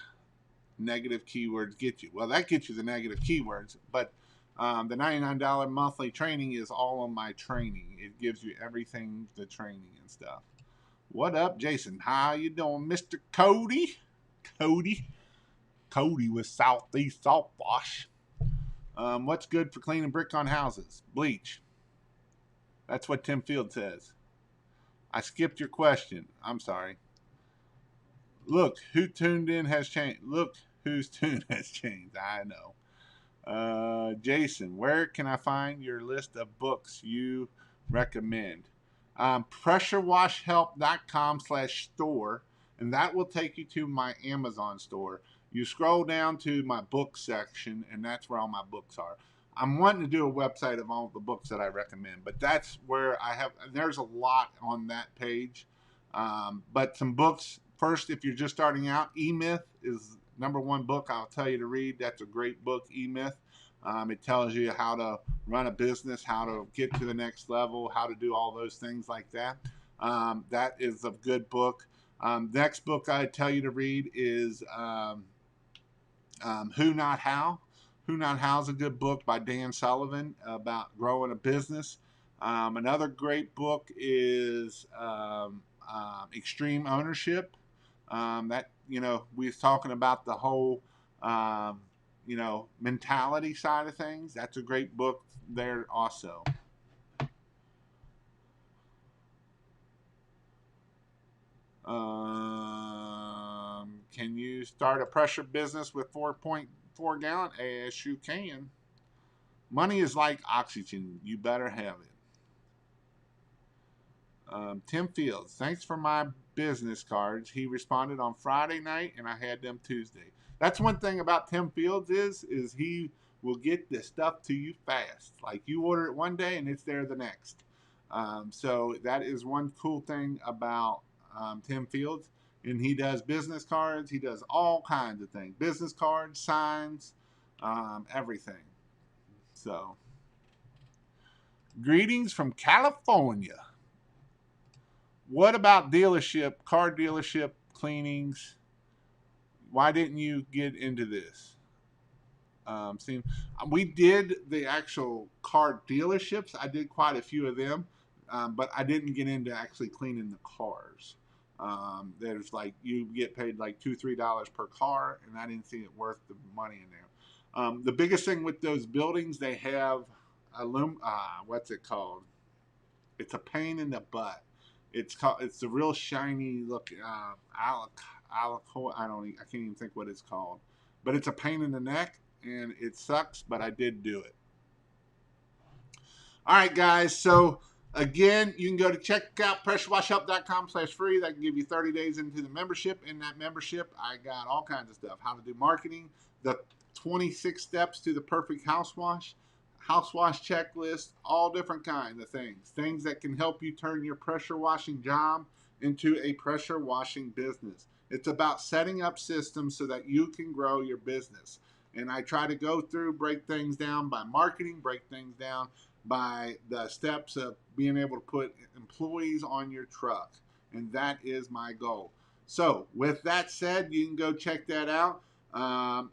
negative keywords get you? Well, that gets you the negative keywords, but the $99 monthly training is all on my training. It gives you everything, the training and stuff. What up, Jason? How you doing, Mr. Cody? Cody with Southeast Salt Wash. What's good for cleaning brick on houses? Bleach. That's what Tim Field says. I skipped your question. I'm sorry. Look, who tuned in has changed. Look, whose tune has changed. I know. Jason, where can I find your list of books you recommend? pressurewashhelp.com/store, and that will take you to my Amazon store. You scroll down to my book section, and that's where all my books are. I'm wanting to do a website of all the books that I recommend, but that's where I have, there's a lot on that page. But some books. First, if you're just starting out, E-Myth is #1 book I'll tell you to read. That's a great book, E-Myth. It tells you how to run a business, how to get to the next level, how to do all those things like that. That is a good book. Next book I tell you to read is Who Not How. Who Not How is a good book by Dan Sullivan about growing a business. Another great book is Extreme Ownership. That we was talking about the whole um, mentality side of things. That's a great book there also. Can you start a pressure business with 4.4 gallon? Yes, you can. Money is like oxygen. You better have it. Tim Fields, thanks for my business cards. He responded on Friday night, and I had them Tuesday. That's one thing about Tim Fields is he will get the stuff to you fast. Like you order it one day and it's there the next. So that is one cool thing about Tim Fields. And he does business cards. He does all kinds of things: business cards, signs, everything. So, greetings from California. What about car dealership cleanings? Why didn't you get into this? See, we did the actual car dealerships. I did quite a few of them, but I didn't get into actually cleaning the cars. There's like you get paid like $2-3 per car, and I didn't see it worth the money in there. The biggest thing with those buildings, they have what's it called? It's a pain in the butt. It's a real shiny look. I don't. I can't even think what it's called, but it's a pain in the neck, and it sucks. But I did do it. All right, guys. So again, you can go to check out pressurewashhelp.com/free. That can give you 30 days into the membership. In that membership, I got all kinds of stuff: how to do marketing, the 26 steps to the perfect house wash checklist, all different kinds of things that can help you turn your pressure washing job into a pressure washing business. It's about setting up systems so that you can grow your business. And I try to go through, break things down by marketing, break things down by the steps of being able to put employees on your truck. And that is my goal. So, with that said, you can go check that out.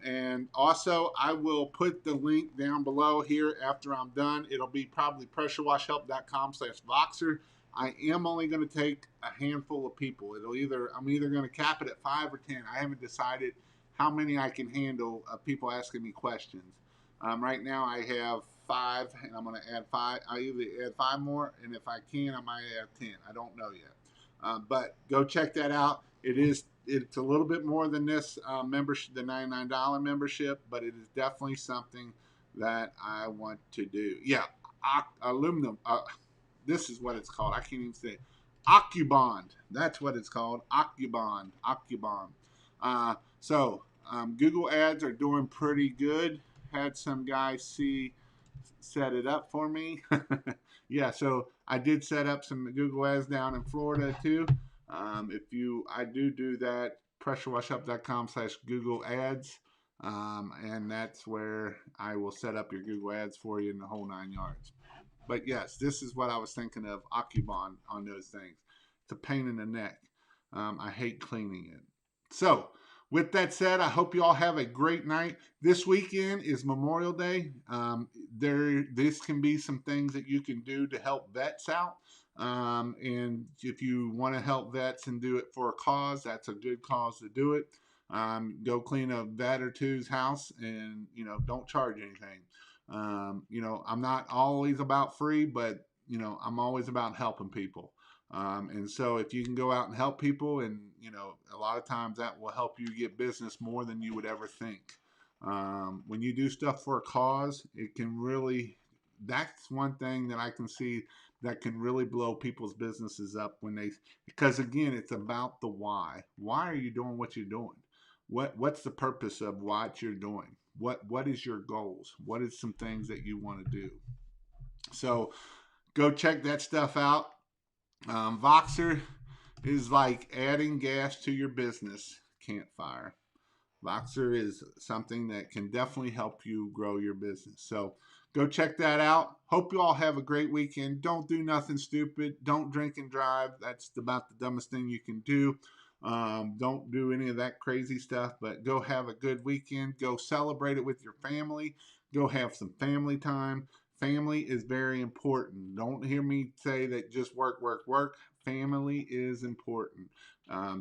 And also, I will put the link down below here after I'm done. It'll be probably pressurewashhelp.com/Voxer. I am only going to take a handful of people. I'm either going to cap it at 5 or 10. I haven't decided how many I can handle of people asking me questions. Right now, I have 5, and I'm going to add 5. I either add 5 more, and if I can, I might add 10. I don't know yet. But go check that out. It's a little bit more than this membership, the $99 membership, but it is definitely something that I want to do. Yeah, aluminum. This is what it's called. I can't even say it. Occubond. That's what it's called. Occubond. Occubond. Google ads are doing pretty good. Had some guy set it up for me. Yeah, so I did set up some Google ads down in Florida too. I do that, pressurewashhelp.com/Google ads. And that's where I will set up your Google ads for you in the whole 9 yards. But yes, this is what I was thinking of Occubon on those things. It's a pain in the neck. I hate cleaning it. So, with that said, I hope you all have a great night. This weekend is Memorial Day. This can be some things that you can do to help vets out. And if you want to help vets and do it for a cause, that's a good cause to do it. Go clean a vet or two's house, and don't charge anything. I'm not always about free, but I'm always about helping people. And so if you can go out and help people, and a lot of times that will help you get business more than you would ever think. When you do stuff for a cause, that's one thing that I can see that can really blow people's businesses up because again, it's about the why. Why are you doing what you're doing? What's the purpose of what you're doing? What is your goals? What is some things that you want to do? So go check that stuff out. Voxer is like adding gas to your business campfire. Voxer is something that can definitely help you grow your business. So go check that out. Hope you all have a great weekend. Don't do nothing stupid. Don't drink and drive. That's about the dumbest thing you can do. Don't do any of that crazy stuff, but go have a good weekend. Go celebrate it with your family. Go have some family time. family is very important. Don't hear me say that just work, work, work. Family is important.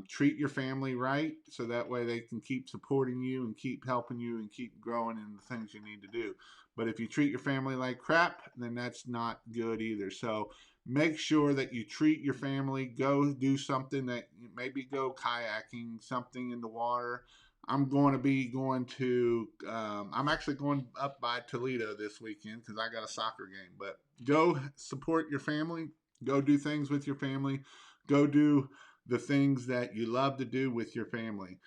Treat your family right so that way they can keep supporting you and keep helping you and keep growing in the things you need to do. But if you treat your family like crap, then that's not good either. So make sure that you treat your family. Go do something that maybe go kayaking, something in the water. I'm going to be going to. I'm actually going up by Toledo this weekend because I got a soccer game. But go support your family. Go do things with your family. Go do the things that you love to do with your family.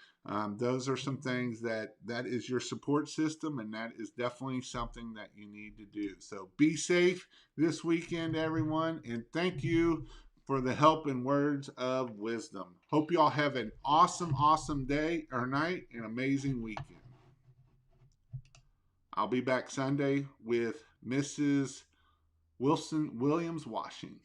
Those are some things that is your support system, and that is definitely something that you need to do. So be safe this weekend, everyone, and thank you for the help and words of wisdom. Hope you all have an awesome, awesome day or night and amazing weekend. I'll be back Sunday with Mrs. Williams Washing.